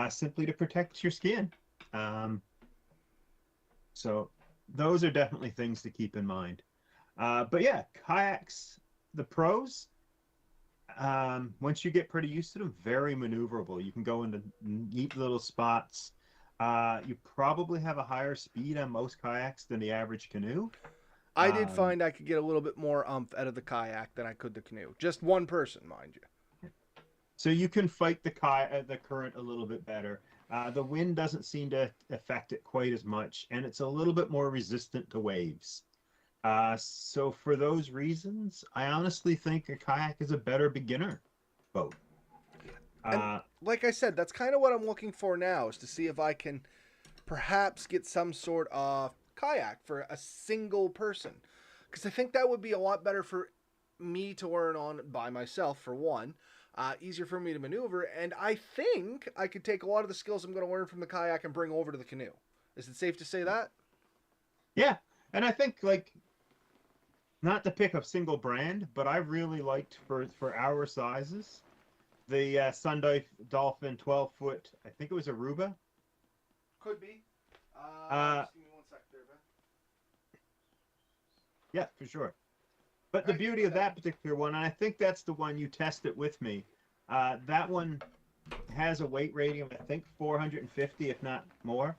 simply to protect your skin. So those are definitely things to keep in mind. But yeah, kayaks, the pros, once you get pretty used to them, very maneuverable. You can go into neat little spots. You probably have a higher speed on most kayaks than the average canoe. I did find I could get a little bit more oomph out of the kayak than I could the canoe. Just one person, mind you. So you can fight the current a little bit better. The wind doesn't seem to affect it quite as much, and it's a little bit more resistant to waves. So for those reasons, I honestly think a kayak is a better beginner boat. And like I said, that's kind of what I'm looking for now, is to see if I can perhaps get some sort of kayak for a single person. Because I think that would be a lot better for me to learn on by myself, for one. Easier for me to maneuver, and I think I could take a lot of the skills I'm going to learn from the kayak and bring over to the canoe. Is it safe to say that? Yeah. And I think, like, not to pick a single brand, but I really liked for our sizes, the Sun Dolphin 12-foot, I think it was Aruba. Could be. Just give me one sec there, Ben. Yeah, for sure. But the beauty of that particular one, and I think that's the one you tested with me, that one has a weight rating of, I think, 450, if not more.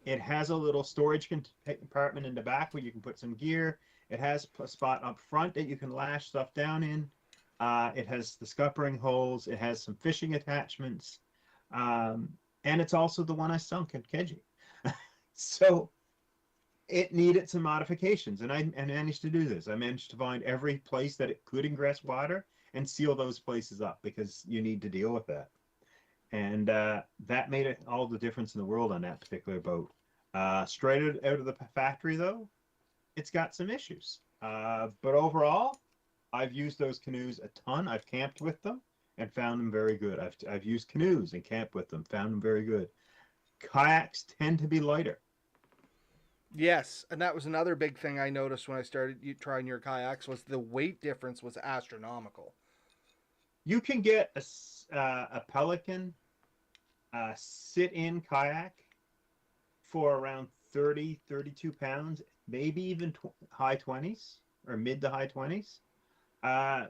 It has a little storage compartment in the back where you can put some gear. It has a spot up front that you can lash stuff down in. It has the scuppering holes. It has some fishing attachments. And it's also the one I sunk at Kedge. So it needed some modifications, and I managed to do this. I managed to find every place that it could ingress water and seal those places up, because you need to deal with that. And that made all the difference in the world on that particular boat. Straight out of the factory, though, it's got some issues. But overall, I've used those canoes a ton. I've camped with them. and found them very good. I've used canoes and camped with them, found them very good. Kayaks tend to be lighter. Yes, and that was another big thing I noticed when I started trying your kayaks was the weight difference was astronomical. You can get a Pelican sit-in kayak for around 30, 32 pounds, maybe even high 20s or mid to high 20s. Uh,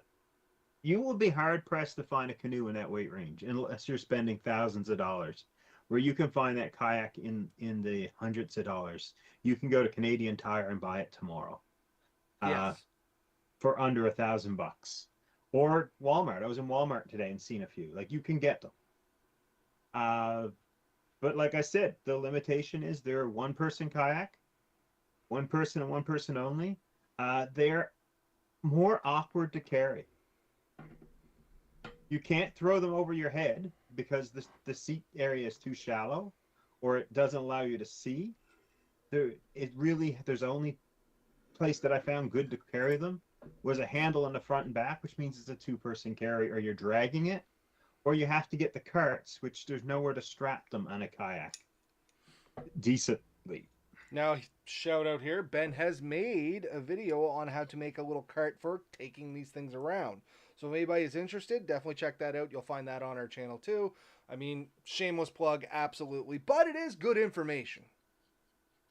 you will be hard pressed to find a canoe in that weight range unless you're spending thousands of dollars. Where you can find that kayak in the hundreds of dollars. You can go to Canadian Tire and buy it tomorrow Yes. for under $1,000, or Walmart. I was in Walmart today and seen a few. Like, you can get them. Uh, but like I said, the limitation is they're one person kayak, one person and one person only. They're more awkward to carry. You can't throw them over your head because the seat area is too shallow, or it doesn't allow you to see. There's only place that I found good to carry them was a handle on the front and back, which means it's a two-person carry, or you're dragging it, or you have to get the carts, which there's nowhere to strap them on a kayak decently. Now, shout out here, Ben has made a video on how to make a little cart for taking these things around. So if anybody is interested, definitely check that out. You'll find that on our channel too. I mean, shameless plug, absolutely, but it is good information.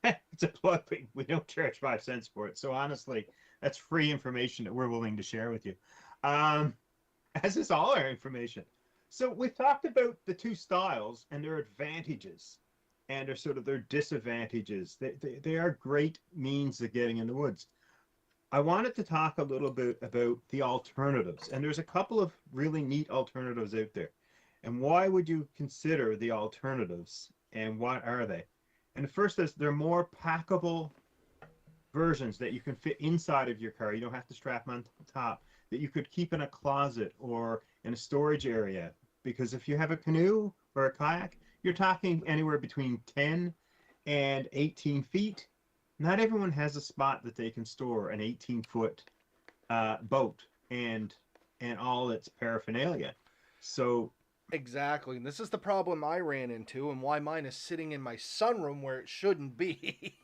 It's a plug. We don't charge 5 cents for it. So honestly, that's free information that we're willing to share with you. As is all our information. So we've talked about the two styles and their advantages and their sort of their disadvantages. They are great means of getting in the woods. I wanted to talk a little bit about the alternatives, and there's a couple of really neat alternatives out there. And why would you consider the alternatives, and what are they? And the first is they're more packable versions that you can fit inside of your car. You don't have to strap them on top, that you could keep in a closet or in a storage area. Because if you have a canoe or a kayak, you're talking anywhere between 10 and 18 feet. Not everyone has a spot that they can store an 18-foot boat and all its paraphernalia. So Exactly. And this is the problem I ran into and why mine is sitting in my sunroom where it shouldn't be.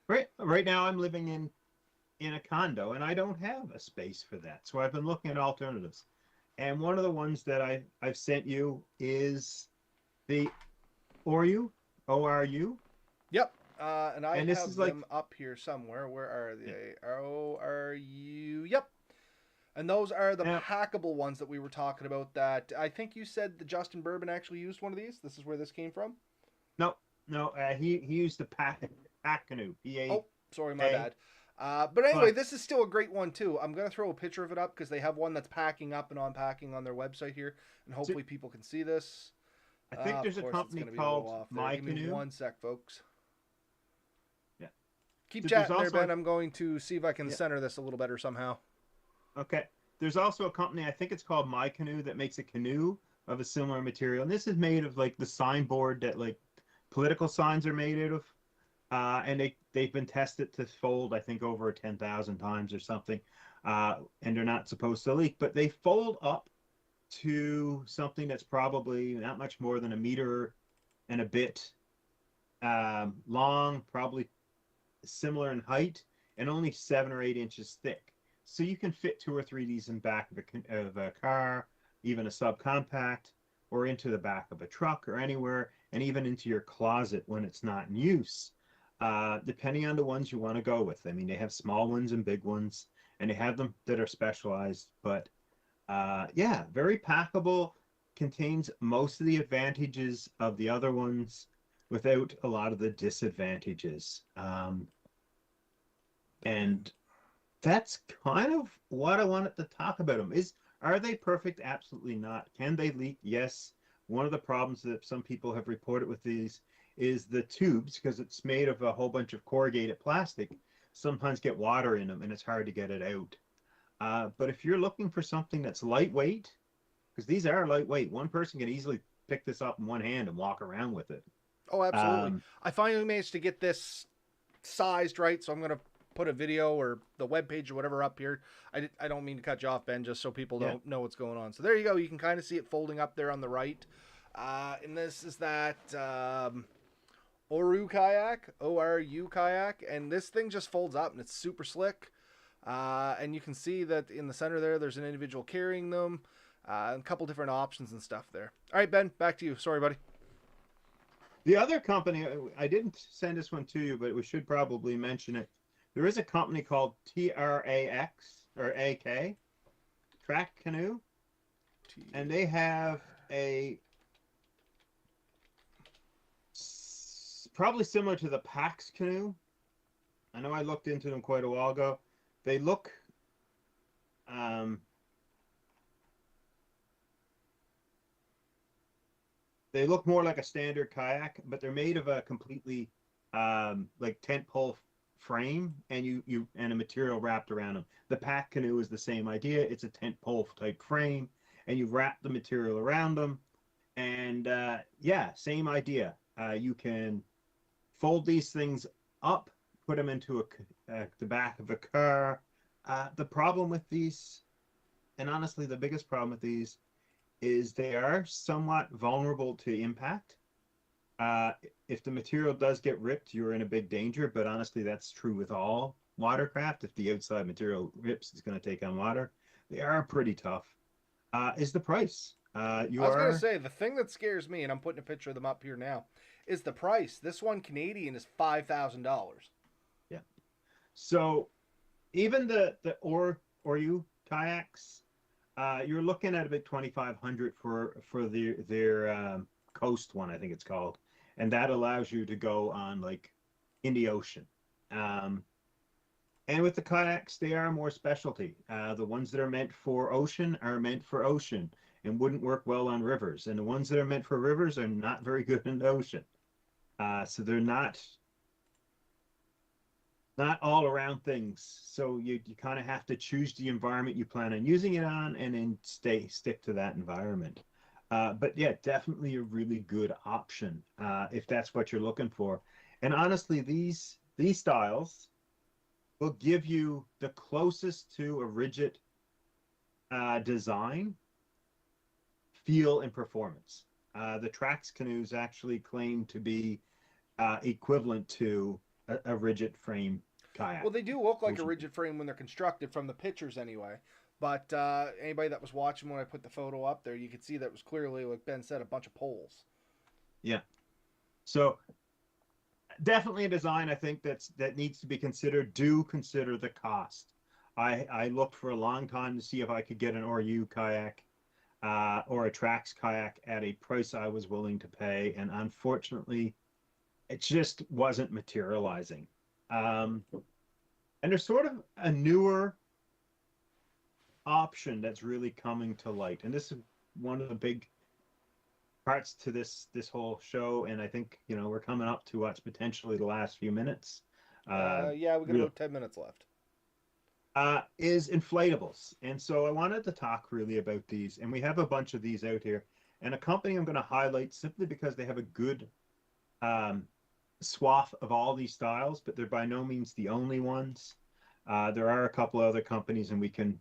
right now I'm living in a condo and I don't have a space for that. So I've been looking at alternatives. And one of the ones that I've sent you is the Oru, O-R-U. Yep. And I this have is like, them up here somewhere. Where are they? O-R-U. Yep. And those are the now, packable ones that we were talking about that I think you said the Justin Bourbon actually used one of these. This is where this came from? no, he used the pack canoe. Oh, sorry, my bad. But anyway, But this is still a great one too. I'm gonna throw a picture of it up because they have one that's packing up and unpacking on their website here, and hopefully people can see this. I think there's a company called My Give me Canoe. 1 sec, folks. Yeah. Keep chatting there, Ben. I'm going to see if I can center this a little better somehow. Okay. There's also a company, I think it's called My Canoe, that makes a canoe of a similar material. And this is made of like the signboard that like political signs are made out of. And they've been tested to fold, I think, over 10,000 times or something. And they're not supposed to leak, but they fold up to something that's probably not much more than a meter and a bit long, probably similar in height, and only 7 or 8 inches thick. So you can fit 2 or 3 of these in back of a car, even a subcompact, or into the back of a truck or anywhere, and even into your closet when it's not in use, depending on the ones you want to go with. I mean, they have small ones and big ones, and they have them that are specialized. But yeah, very packable, contains most of the advantages of the other ones without a lot of the disadvantages. And that's kind of what I wanted to talk about them. Are they perfect? Absolutely not. Can they leak? Yes. One of the problems that some people have reported with these is the tubes, because it's made of a whole bunch of corrugated plastic, sometimes get water in them and it's hard to get it out. But if you're looking for something that's lightweight, because these are lightweight, one person can easily pick this up in one hand and walk around with it. Oh, absolutely. I finally managed to get this sized right, so I'm going to put a video or the web page or whatever up here. I don't mean to cut you off, Ben, just so people Yeah. don't know what's going on. So there you go. You can kind of see it folding up there on the right. And this is that Oru kayak, ORU kayak, and this thing just folds up and it's super slick. And you can see that in the center there's an individual carrying them, and a couple different options and stuff there. All right, Ben, back to you. Sorry, buddy. The other company, I didn't send this one to you, but we should probably mention it. There is a company called TRAX or AK, Track Canoe, and they have a probably similar to the PAX canoe. I know I looked into them quite a while ago. They look they look more like a standard kayak, but they're made of a completely like tent pole frame and you and a material wrapped around them. The pack canoe is the same idea. It's a tent pole type frame and you wrap the material around them. And yeah, same idea. You can fold these things up, put them into the back of a car. The problem with these, and honestly, the biggest problem with these is they are somewhat vulnerable to impact. If the material does get ripped, you're in a big danger, but honestly, that's true with all watercraft. If the outside material rips, it's going to take on water. They are pretty tough. Is the price. I was going to say, the thing that scares me, and I'm putting a picture of them up here now, is the price. This one Canadian is $5,000. Yeah. So even the Oru kayaks, you're looking at about 2,500 for their coast one, I think it's called, and that allows you to go on like in the ocean. And with the kayaks, they are more specialty. The ones that are meant for ocean are meant for ocean and wouldn't work well on rivers, and the ones that are meant for rivers are not very good in the ocean. So they're not all around things. So you kind of have to choose the environment you plan on using it on and then stick to that environment. But yeah, definitely a really good option if that's what you're looking for. And honestly, these styles will give you the closest to a rigid design, feel, and performance. The Trax canoes actually claim to be equivalent to a rigid frame kayak. Well, they do look like a rigid frame when they're constructed from the pictures anyway. But anybody that was watching when I put the photo up there, you could see that it was clearly, like Ben said, a bunch of poles. Yeah. So definitely a design I think that needs to be considered. Do consider the cost. I looked for a long time to see if I could get an Oru kayak or a Trax kayak at a price I was willing to pay, and unfortunately, it just wasn't materializing. And there's sort of a newer option that's really coming to light, and this is one of the big parts to this whole show. And I think we're coming up to what's potentially the last few minutes. Yeah, we got about 10 minutes left. Is inflatables, and so I wanted to talk really about these, and we have a bunch of these out here, and a company I'm going to highlight simply because they have a good swath of all these styles, but they're by no means the only ones. There are a couple other companies, and we can,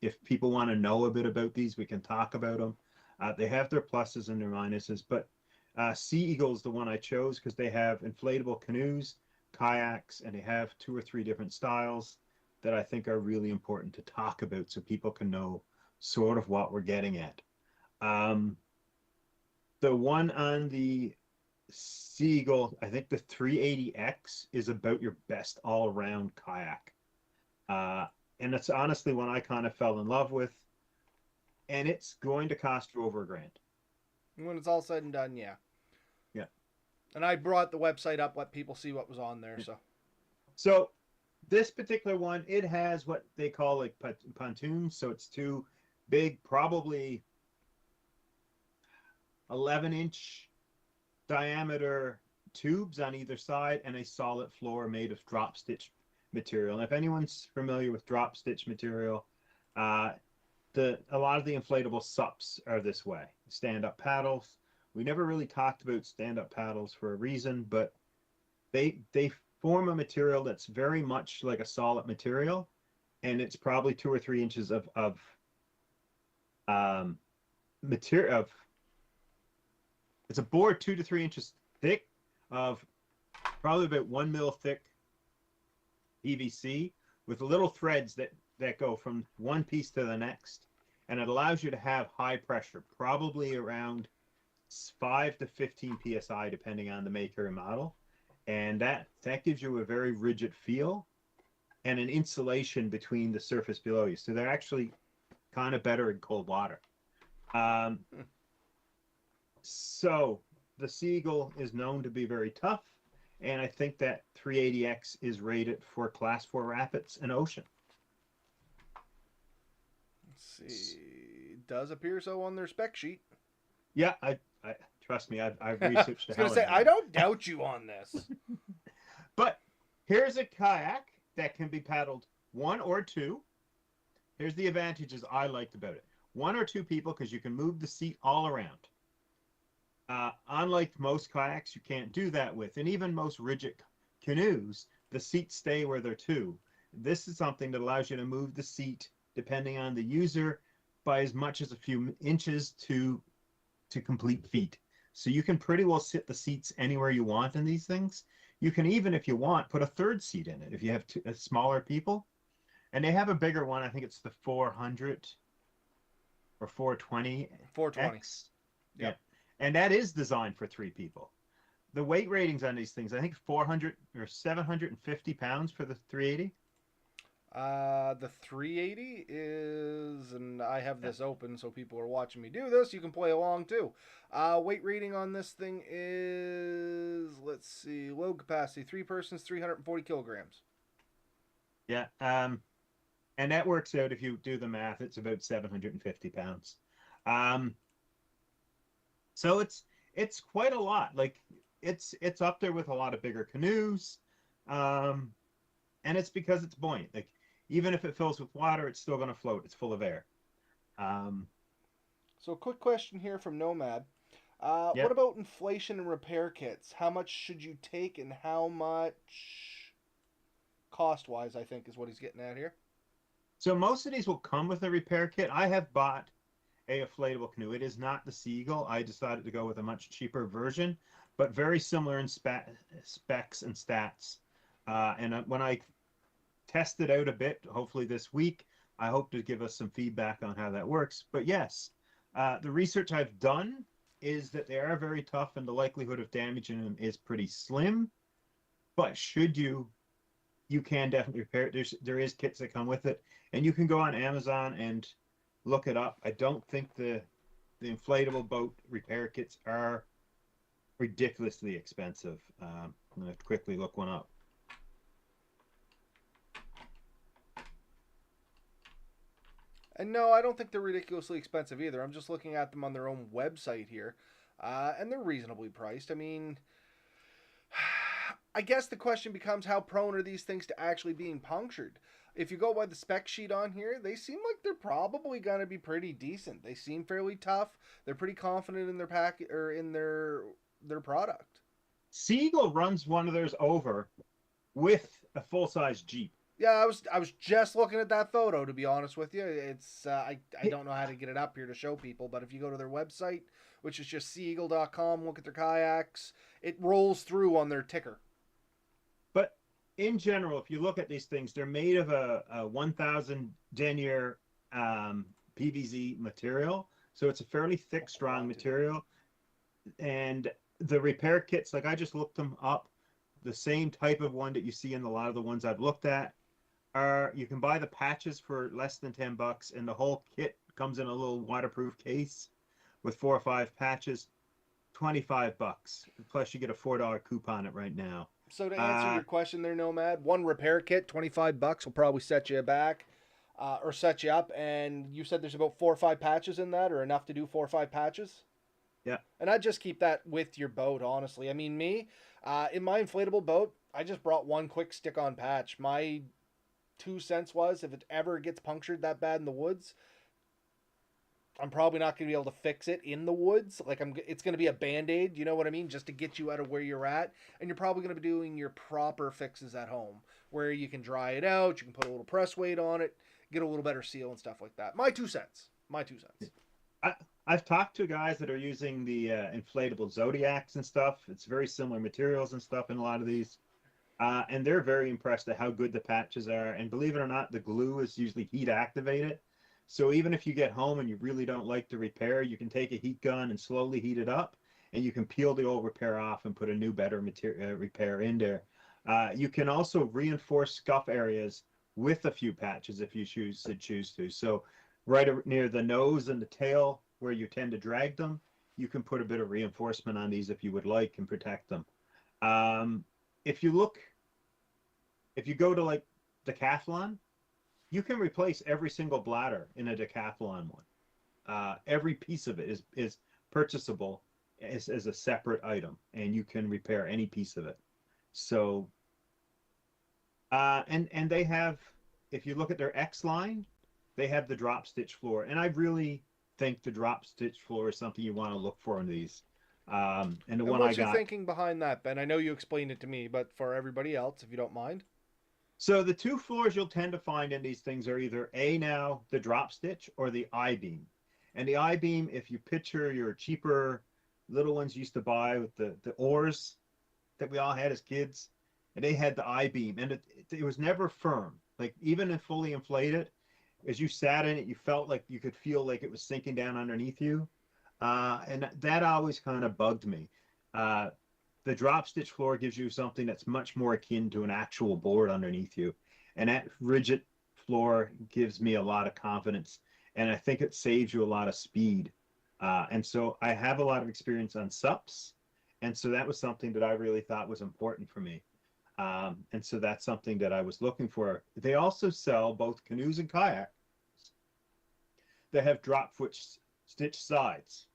if people want to know a bit about these, we can talk about them. They have their pluses and their minuses, but Sea Eagle is the one I chose because they have inflatable canoes, kayaks, and they have 2 or 3 different styles that I think are really important to talk about so people can know sort of what we're getting at. The one on the Sea Eagle, I think the 380X is about your best all-around kayak. And it's honestly one I kind of fell in love with. And it's going to cost you over $1,000. When it's all said and done, yeah. Yeah. And I brought the website up, let people see what was on there. Yeah. So this particular one, it has what they call like pontoons. So it's 2 big, probably 11-inch diameter tubes on either side and a solid floor made of drop stitch material. And if anyone's familiar with drop stitch material, a lot of the inflatable SUPs are this way. Stand-up paddles. We never really talked about stand-up paddles for a reason, but they form a material that's very much like a solid material, and it's probably 2 or 3 inches of material of it's a board 2 to 3 inches thick of probably about 1 mil thick PVC with little threads that go from one piece to the next, and it allows you to have high pressure, probably around 5 to 15 psi depending on the maker and model, and that gives you a very rigid feel and an insulation between the surface below you, so they're actually kind of better in cold water. So the Seagull is known to be very tough, and I think that 380X is rated for Class 4 rapids and ocean. Let's see. It does appear so on their spec sheet. Yeah, I trust me, I've researched the I was hell gonna say, out of I it. don't doubt you on this. But here's a kayak that can be paddled 1 or 2. Here's the advantages I liked about it. 1 or 2 people, because you can move the seat all around. Unlike most kayaks, you can't do that with, and even most rigid canoes, the seats stay where they're to. This is something that allows you to move the seat, depending on the user, by as much as a few inches to complete feet. So you can pretty well sit the seats anywhere you want in these things. You can even, if you want, put a third seat in it if you have smaller people. And they have a bigger one. I think it's the 400 or 420. 420. X. Yeah. And that is designed for 3 people. The weight ratings on these things, I think 400 or 750 pounds for the 380. The 380 is, and I have this open so people are watching me do this. You can play along too. Weight rating on this thing is, let's see, load capacity, 3 persons, 340 kilograms. Yeah. And that works out, if you do the math, it's about 750 pounds. So it's quite a lot. Like it's up there with a lot of bigger canoes. And it's because it's buoyant. Like even if it fills with water, it's still going to float. It's full of air. So quick question here from Nomad. Yeah. What about inflation and repair kits? How much should you take, and how much cost-wise, I think, is what he's getting at here. So most of these will come with a repair kit. I have bought a inflatable canoe. It is not the Seagull. I decided to go with a much cheaper version, but very similar in specs and stats. And when I test it out a bit, hopefully this week, I hope to give us some feedback on how that works. But yes, the research I've done is that they are very tough and the likelihood of damaging them is pretty slim. But should you can definitely repair it. There is kits that come with it, and you can go on Amazon and look it up. I don't think the inflatable boat repair kits are ridiculously expensive. I'm going to quickly look one up. And no, I don't think they're ridiculously expensive either. I'm just looking at them on their own website here, and they're reasonably priced. I mean, I guess the question becomes, how prone are these things to actually being punctured? If you go by the spec sheet on here, they seem like they're probably going to be pretty decent. They seem fairly tough. They're pretty confident in their pack or in their product. Seagull runs one of theirs over with a full-size Jeep. Yeah, I was just looking at that photo, to be honest with you. It's I don't know how to get it up here to show people, but if you go to their website, which is just seagull.com, look at their kayaks, it rolls through on their ticker. But in general, if you look at these things, they're made of a 1000 denier PVC material, so it's a fairly thick, strong material. And the repair kits, like I just looked them up, the same type of one that you see in a lot of the ones I've looked at, you can buy the patches for less than $10, and the whole kit comes in a little waterproof case with 4 or 5 patches, $25. Plus you get a $4 coupon it right now. So to answer your question there, Nomad, one repair kit, $25 will probably set you back, or set you up. And you said there's about 4 or 5 patches in that, or enough to do 4 or 5 patches. Yeah. And I'd just keep that with your boat, honestly. I mean, me, in my inflatable boat, I just brought one quick stick-on patch. My 2 cents was, if it ever gets punctured that bad in the woods, I'm probably not going to be able to fix it in the woods. Like it's going to be a band-aid, you know what I mean, just to get you out of where you're at. And you're probably going to be doing your proper fixes at home, where you can dry it out, you can put a little press weight on it, get a little better seal and stuff like that. My 2 cents. My 2 cents. I, I've talked to guys that are using the inflatable Zodiacs and stuff. It's very similar materials and stuff in a lot of these. And they're very impressed at how good the patches are. And believe it or not, the glue is usually heat activated. So even if you get home and you really don't like the repair, you can take a heat gun and slowly heat it up, and you can peel the old repair off and put a new, better material repair in there. You can also reinforce scuff areas with a few patches if you choose to. So right near the nose and the tail where you tend to drag them, you can put a bit of reinforcement on these if you would like and protect them. If you go to like Decathlon, you can replace every single bladder in a Decathlon one. Every piece of it is purchasable as a separate item, and you can repair any piece of it. So, and they have, if you look at their X line, they have the drop stitch floor, and I really think the drop stitch floor is something you want to look for in these. And the And one I what's your got. thinking behind that, Ben? I know you explained it to me, but for everybody else, if you don't mind. So the two floors you'll tend to find in these things are either now the drop stitch or the I-beam. And the I-beam, if you picture your cheaper little ones you used to buy with the oars that we all had as kids, and they had the I-beam, and it was never firm. Like even in fully inflated, as you sat in it, you felt like you could feel like it was sinking down underneath you. And that always kind of bugged me. The drop stitch floor gives you something that's much more akin to an actual board underneath you. And that rigid floor gives me a lot of confidence. And I think it saves you a lot of speed. And so I have a lot of experience on SUPs. And so that was something that I really thought was important for me. And so that's something that I was looking for. They also sell both canoes and kayaks that have drop foot stitch sides.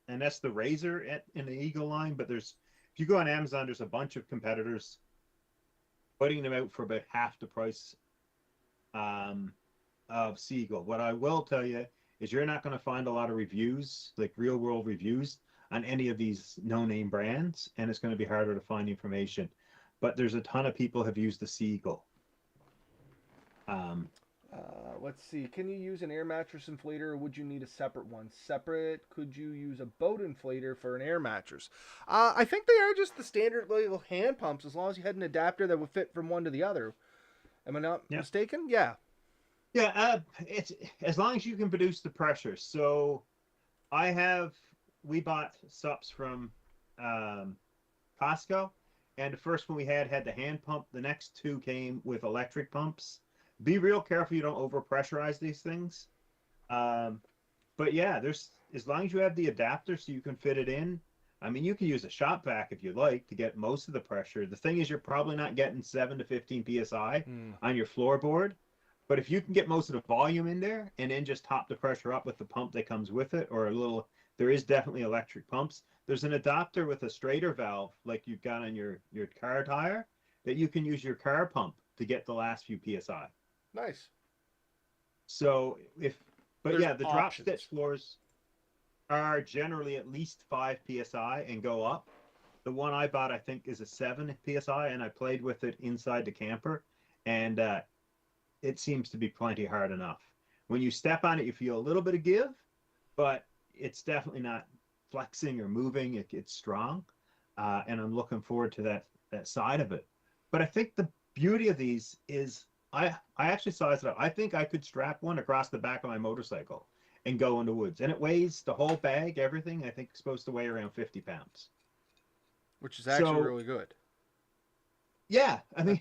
And that's the Razor in the Eagle line. But if you go on Amazon, there's a bunch of competitors putting them out for about half the price of Seagull. What I will tell you is you're not going to find a lot of reviews, like real world reviews, on any of these no-name brands, and it's going to be harder to find information. But there's a ton of people have used the Seagull. Let's see. Can you use an air mattress inflator, or would you need a separate one? Separate? Could you use a boat inflator for an air mattress? I think they are just the standard little hand pumps, as long as you had an adapter that would fit from one to the other. Am I not mistaken? Yeah. Yeah, it's as long as you can produce the pressure. So we bought SUPs from Costco, and the first one we had the hand pump. The next two came with electric pumps. Be real careful you don't over pressurize these things. But yeah, as long as you have the adapter so you can fit it in. I mean, you can use a shop vac if you like to get most of the pressure. The thing is, you're probably not getting 7 to 15 psi on your floorboard. But if you can get most of the volume in there and then just top the pressure up with the pump that comes with it, or there is definitely electric pumps. There's an adapter with a straighter valve like you've got on your car tire that you can use your car pump to get the last few psi. Nice. So There's the drop options. stitch floors are generally at least 5 psi and go up. The one I bought, I think, is a 7 psi, and I played with it inside the camper, and it seems to be plenty hard enough. When you step on it, you feel a little bit of give, but it's definitely not flexing or moving. It's strong, and I'm looking forward to that side of it. But I think the beauty of these is I actually sized it up. I think I could strap one across the back of my motorcycle and go in the woods. And it weighs, the whole bag, everything, I think it's supposed to weigh around 50 pounds. Which is actually really good. Yeah, I mean...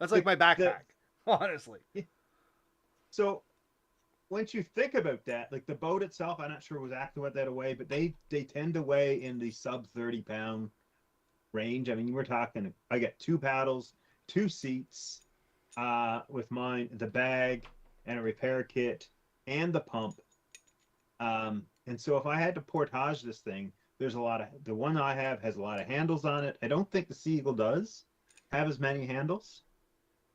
That's like my backpack, honestly. So, once you think about that, like the boat itself, I'm not sure exactly what that weigh, but they tend to weigh in the sub 30 pound range. I mean, we're talking, I got 2 paddles, 2 seats, with mine, the bag, and a repair kit, and the pump. And so if I had to portage this thing, the one I have has a lot of handles on it. I don't think the Seagull does have as many handles.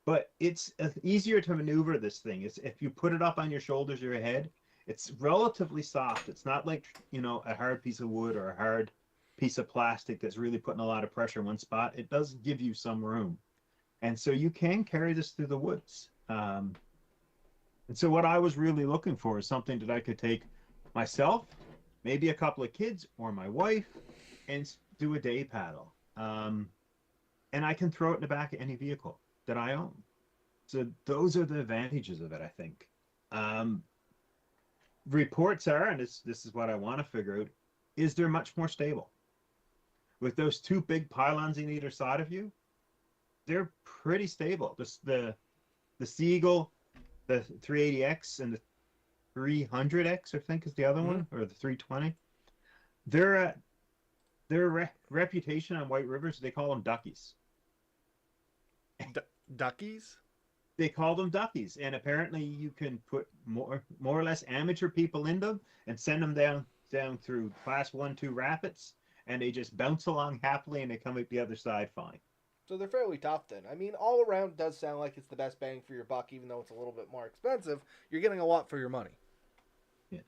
but it's easier to maneuver this thing. It's if you put it up on your shoulders or your head, it's relatively soft. It's not like, a hard piece of wood or a hard piece of plastic that's really putting a lot of pressure in one spot. It does give you some room. And so you can carry this through the woods. And so what I was really looking for is something that I could take myself, maybe a couple of kids or my wife, and do a day paddle. And I can throw it in the back of any vehicle that I own. So those are the advantages of it, I think. Um, Reports are, and this is what I want to figure out, is they're much more stable. With those two big pylons in either side of you, they're pretty stable. The Seagull, the 380X, and the 300X, I think, is the other one, or the 320. Their reputation on White Rivers, they call them duckies. Duckies? They call them duckies, and apparently you can put more or less amateur people in them and send them down through class 1-2 rapids, and they just bounce along happily and they come out the other side fine. So they're fairly tough then. I mean, all around does sound like it's the best bang for your buck, even though it's a little bit more expensive. You're getting a lot for your money. Yeah.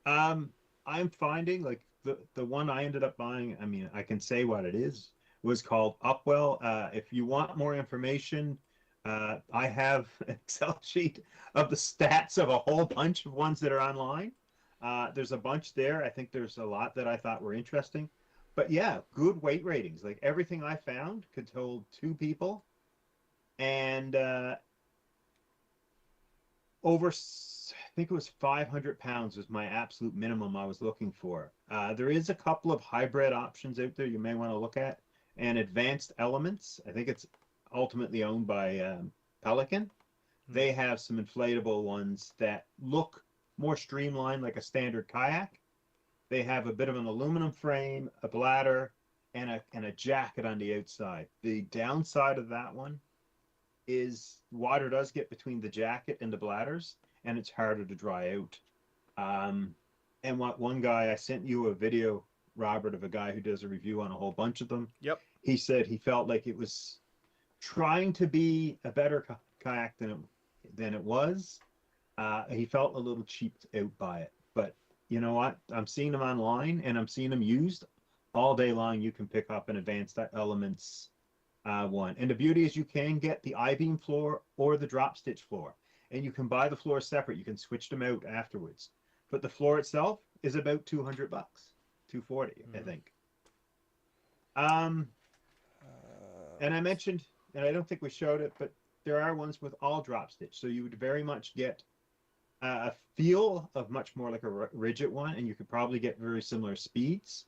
I'm finding like the one I ended up buying, I mean, I can say what it is, was called Upwell. If you want more information, I have an Excel sheet of the stats of a whole bunch of ones that are online. There's a bunch there. I think there's a lot that I thought were interesting. But yeah, good weight ratings. Like everything I found could hold two people. And I think it was 500 pounds was my absolute minimum I was looking for. There is a couple of hybrid options out there you may want to look at. And Advanced Elements, I think it's ultimately owned by Pelican. They have some inflatable ones that look more streamlined like a standard kayak. They have a bit of an aluminum frame, a bladder, and a jacket on the outside. The downside of that one is water does get between the jacket and the bladders, and it's harder to dry out. And one guy, I sent you a video, Robert, of a guy who does a review on a whole bunch of them. Yep. He said he felt like it was trying to be a better kayak than it was. He felt a little cheaped out by it. But you know what? I'm seeing them online, and I'm seeing them used all day long. You can pick up an Advanced Elements one. And the beauty is you can get the I-beam floor or the drop stitch floor. And you can buy the floor separate. You can switch them out afterwards. But the floor itself is about $200, $240, I think. And I mentioned, and I don't think we showed it, but there are ones with all drop stitch. So you would very much get a feel of much more like a rigid one, and you could probably get very similar speeds.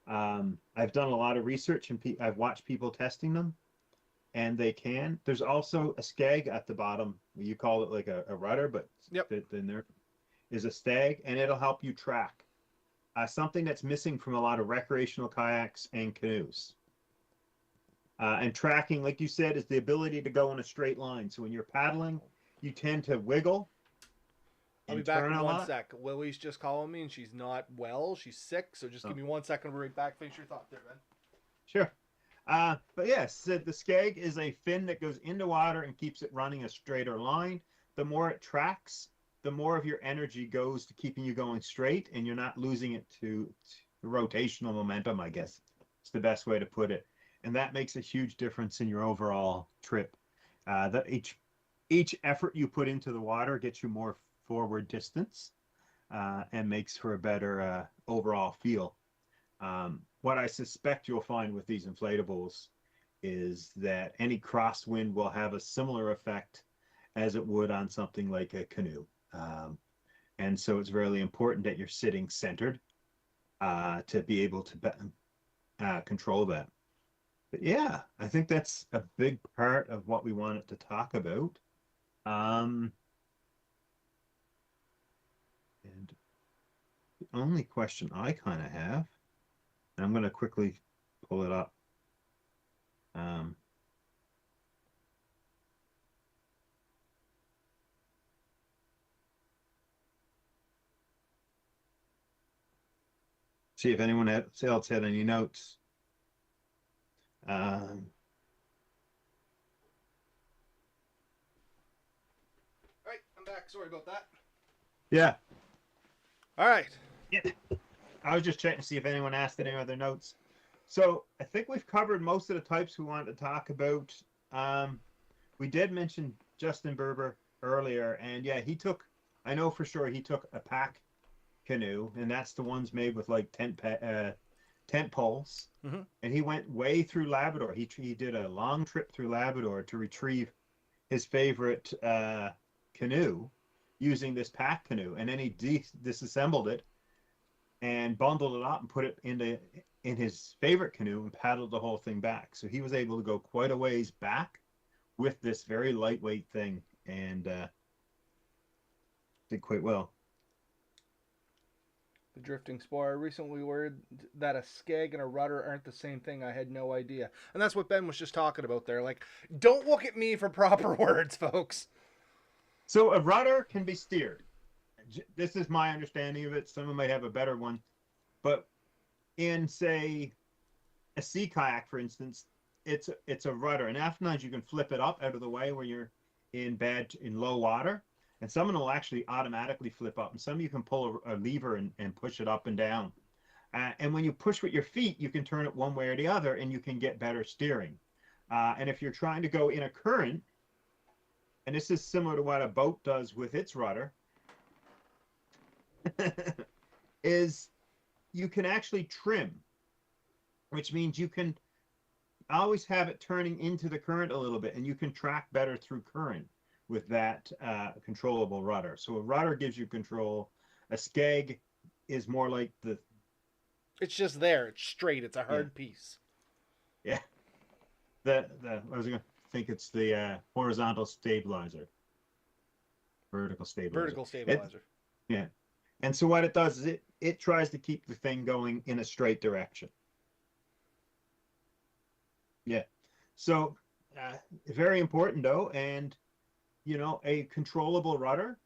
I've done a lot of research, and I've watched people testing them, and they can. There's also a skeg at the bottom. You call it like a rudder, but yep. Then there is a stag, and it'll help you track. Something that's missing from a lot of recreational kayaks and canoes. And tracking, like you said, is the ability to go in a straight line. So when you're paddling, you tend to wiggle. I'll be back in 1 sec. Lily's just calling me, and she's not well. She's sick, so just give me 1 second. We'll be right back. Finish your thought there, Ben. Sure. But yes, the skeg is a fin that goes into water and keeps it running a straighter line. The more it tracks, the more of your energy goes to keeping you going straight, and you're not losing it to rotational momentum, I guess. It's the best way to put it. And that makes a huge difference in your overall trip. That each effort you put into the water gets you more forward distance and makes for a better overall feel. What I suspect you'll find with these inflatables is that any crosswind will have a similar effect as it would on something like a canoe. And so it's really important that you're sitting centered to be able to control that. But yeah, I think that's a big part of what we wanted to talk about. And the only question I kind of have, and I'm going to quickly pull it up. See if anyone else had any notes. I'm back. Sorry about that. Yeah. All right. Yeah. I was just checking to see if anyone asked any other notes. So I think we've covered most of the types we wanted to talk about. We did mention Justin Berber earlier, and yeah, I know for sure he took a pack canoe, and that's the ones made with like tent poles. Mm-hmm. And he went way through Labrador. He did a long trip through Labrador to retrieve his favorite canoe using this pack canoe, and then he disassembled it and bundled it up and put it in his favorite canoe and paddled the whole thing back. So he was able to go quite a ways back with this very lightweight thing, and did quite well. The Drifting Spore. I recently learned that a skeg and a rudder aren't the same thing. I had no idea. And that's what Ben was just talking about there. Like, don't look at me for proper words, folks. So a rudder can be steered. This is my understanding of it. Someone might have a better one. But in, say, a sea kayak, for instance, it's a rudder. And oftentimes you can flip it up out of the way when you're in low water. And some of them will actually automatically flip up. And some you can pull a lever and push it up and down. And when you push with your feet, you can turn it one way or the other, and you can get better steering. And if you're trying to go in a current, and this is similar to what a boat does with its rudder, is you can actually trim, which means you can always have it turning into the current a little bit, and you can track better through current with that controllable rudder. So a rudder gives you control. A skeg is more like it's just there. It's straight. It's a hard piece. Yeah. I was going to think it's the horizontal stabilizer. Vertical stabilizer. Yeah. And so what it does is it tries to keep the thing going in a straight direction. Yeah. So very important though, and a controllable rudder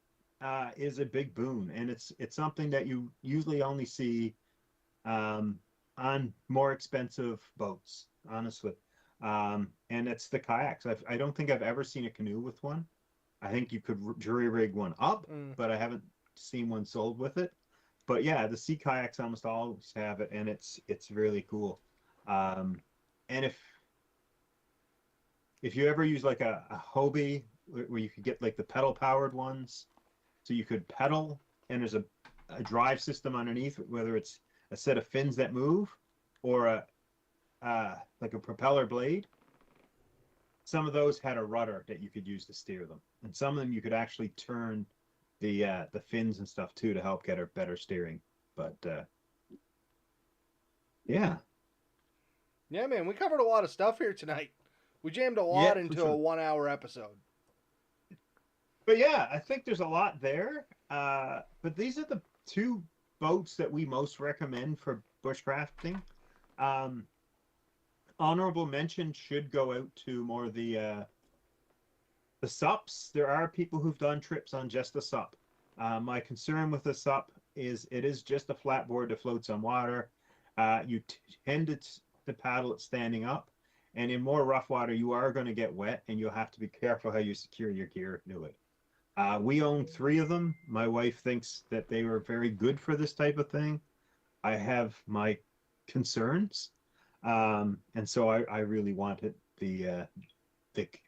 is a big boon, and it's something that you usually only see on more expensive boats, honestly. And it's the kayaks. I don't think I've ever seen a canoe with one. I think you could jury rig one up, but I haven't seen one sold with it. But yeah, the sea kayaks almost always have it, and it's really cool. And if you ever use like a Hobie, where you could get like the pedal powered ones, so you could pedal and there's a drive system underneath, whether it's a set of fins that move or like a propeller blade. Some of those had a rudder that you could use to steer them, and some of them you could actually turn the fins and stuff too to help get a better steering. But yeah, man, we covered a lot of stuff here tonight. We jammed a lot into a 1 hour episode. But yeah, I think there's a lot there. But these are the two boats that we most recommend for bushcrafting. Honorable mention should go out to more the SUPs. There are people who've done trips on just a SUP. My concern with the SUP is it is just a flat board that floats on water. You tend to paddle it standing up. And in more rough water, you are going to get wet, and you'll have to be careful how you secure your gear to it. We own 3 of them. My wife thinks that they were very good for this type of thing. I have my concerns, and so I really wanted the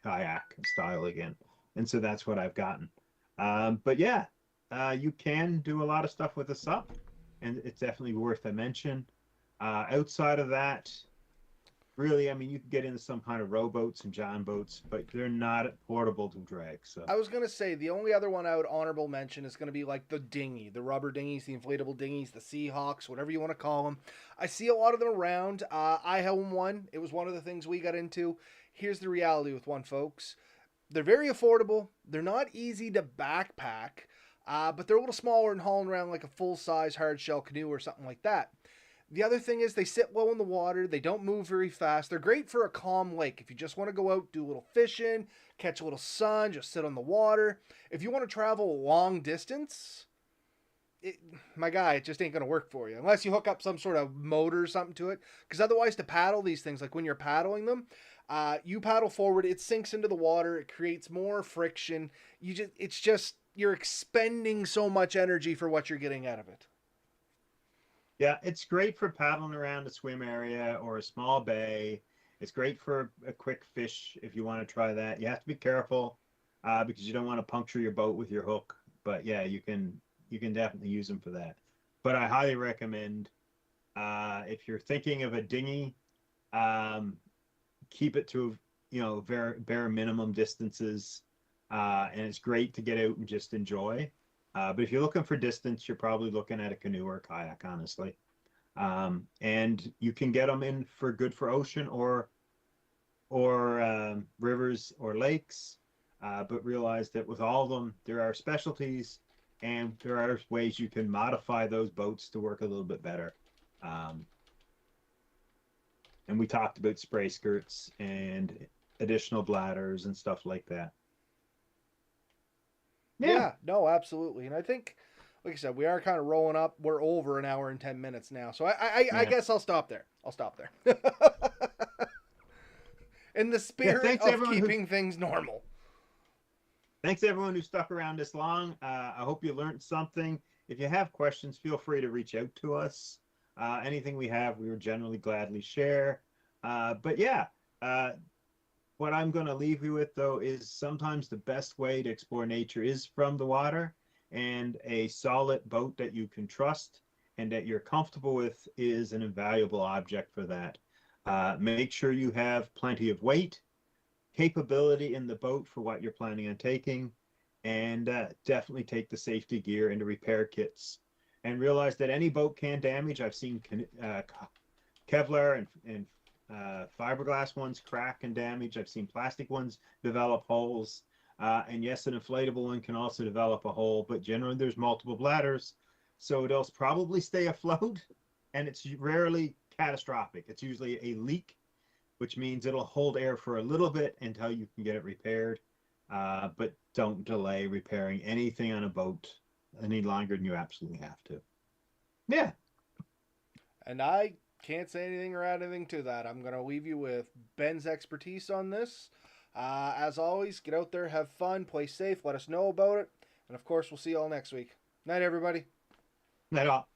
kayak style again, and so that's what I've gotten. But yeah, you can do a lot of stuff with a SUP, and it's definitely worth a mention. Outside of that, really, I mean, you can get into some kind of rowboats and john boats, but they're not portable to drag. So I was going to say, the only other one I would honorable mention is going to be like the dinghy, the rubber dinghies, the inflatable dinghies, the Seahawks, whatever you want to call them. I see a lot of them around. I own one. It was one of the things we got into. Here's the reality with one, folks. They're very affordable. They're not easy to backpack, but they're a little smaller and hauling around like a full-size hard shell canoe or something like that. The other thing is they sit low in the water. They don't move very fast. They're great for a calm lake. If you just want to go out, do a little fishing, catch a little sun, just sit on the water. If you want to travel a long distance, my guy, it just ain't going to work for you. Unless you hook up some sort of motor or something to it. Because otherwise, to paddle these things, like when you're paddling them, you paddle forward, it sinks into the water. It creates more friction. It's just you're expending so much energy for what you're getting out of it. Yeah, it's great for paddling around a swim area or a small bay. It's great for a quick fish if you want to try that. You have to be careful because you don't want to puncture your boat with your hook. But yeah, you can definitely use them for that. But I highly recommend if you're thinking of a dinghy, um, keep it to very bare minimum distances, and it's great to get out and just enjoy. But if you're looking for distance, you're probably looking at a canoe or a kayak, honestly. And you can get them in for good for ocean or rivers or lakes. But realize that with all of them, there are specialties and there are ways you can modify those boats to work a little bit better. Um, and we talked about spray skirts and additional bladders and stuff like that. Yeah, Yeah, no, absolutely. And I think, like I said, we are kind of rolling up. We're over an hour and 10 minutes now, so I yeah, guess I'll stop there. I'll stop there. In the yeah. spirit of keeping things normal. Thanks everyone who stuck around this long. I hope you learned something. If you have questions, feel free to reach out to us. Anything we have, we would generally gladly share. But yeah, uh, what I'm going to leave you with, though, is sometimes the best way to explore nature is from the water, and a solid boat that you can trust and that you're comfortable with is an invaluable object for that. Make sure you have plenty of weight, capability in the boat for what you're planning on taking, and definitely take the safety gear and the repair kits. And realize that any boat can damage. I've seen Kevlar and fiberglass ones crack and damage. I've seen plastic ones develop holes. And yes, an inflatable one can also develop a hole, but generally there's multiple bladders. So it'll probably stay afloat, and it's rarely catastrophic. It's usually a leak, which means it'll hold air for a little bit until you can get it repaired. But don't delay repairing anything on a boat any longer than you absolutely have to. Yeah. And I can't say anything or add anything to that. I'm going to leave you with Ben's expertise on this. As always, get out there, have fun, play safe, let us know about it. And of course, we'll see you all next week. Night, everybody. Night all.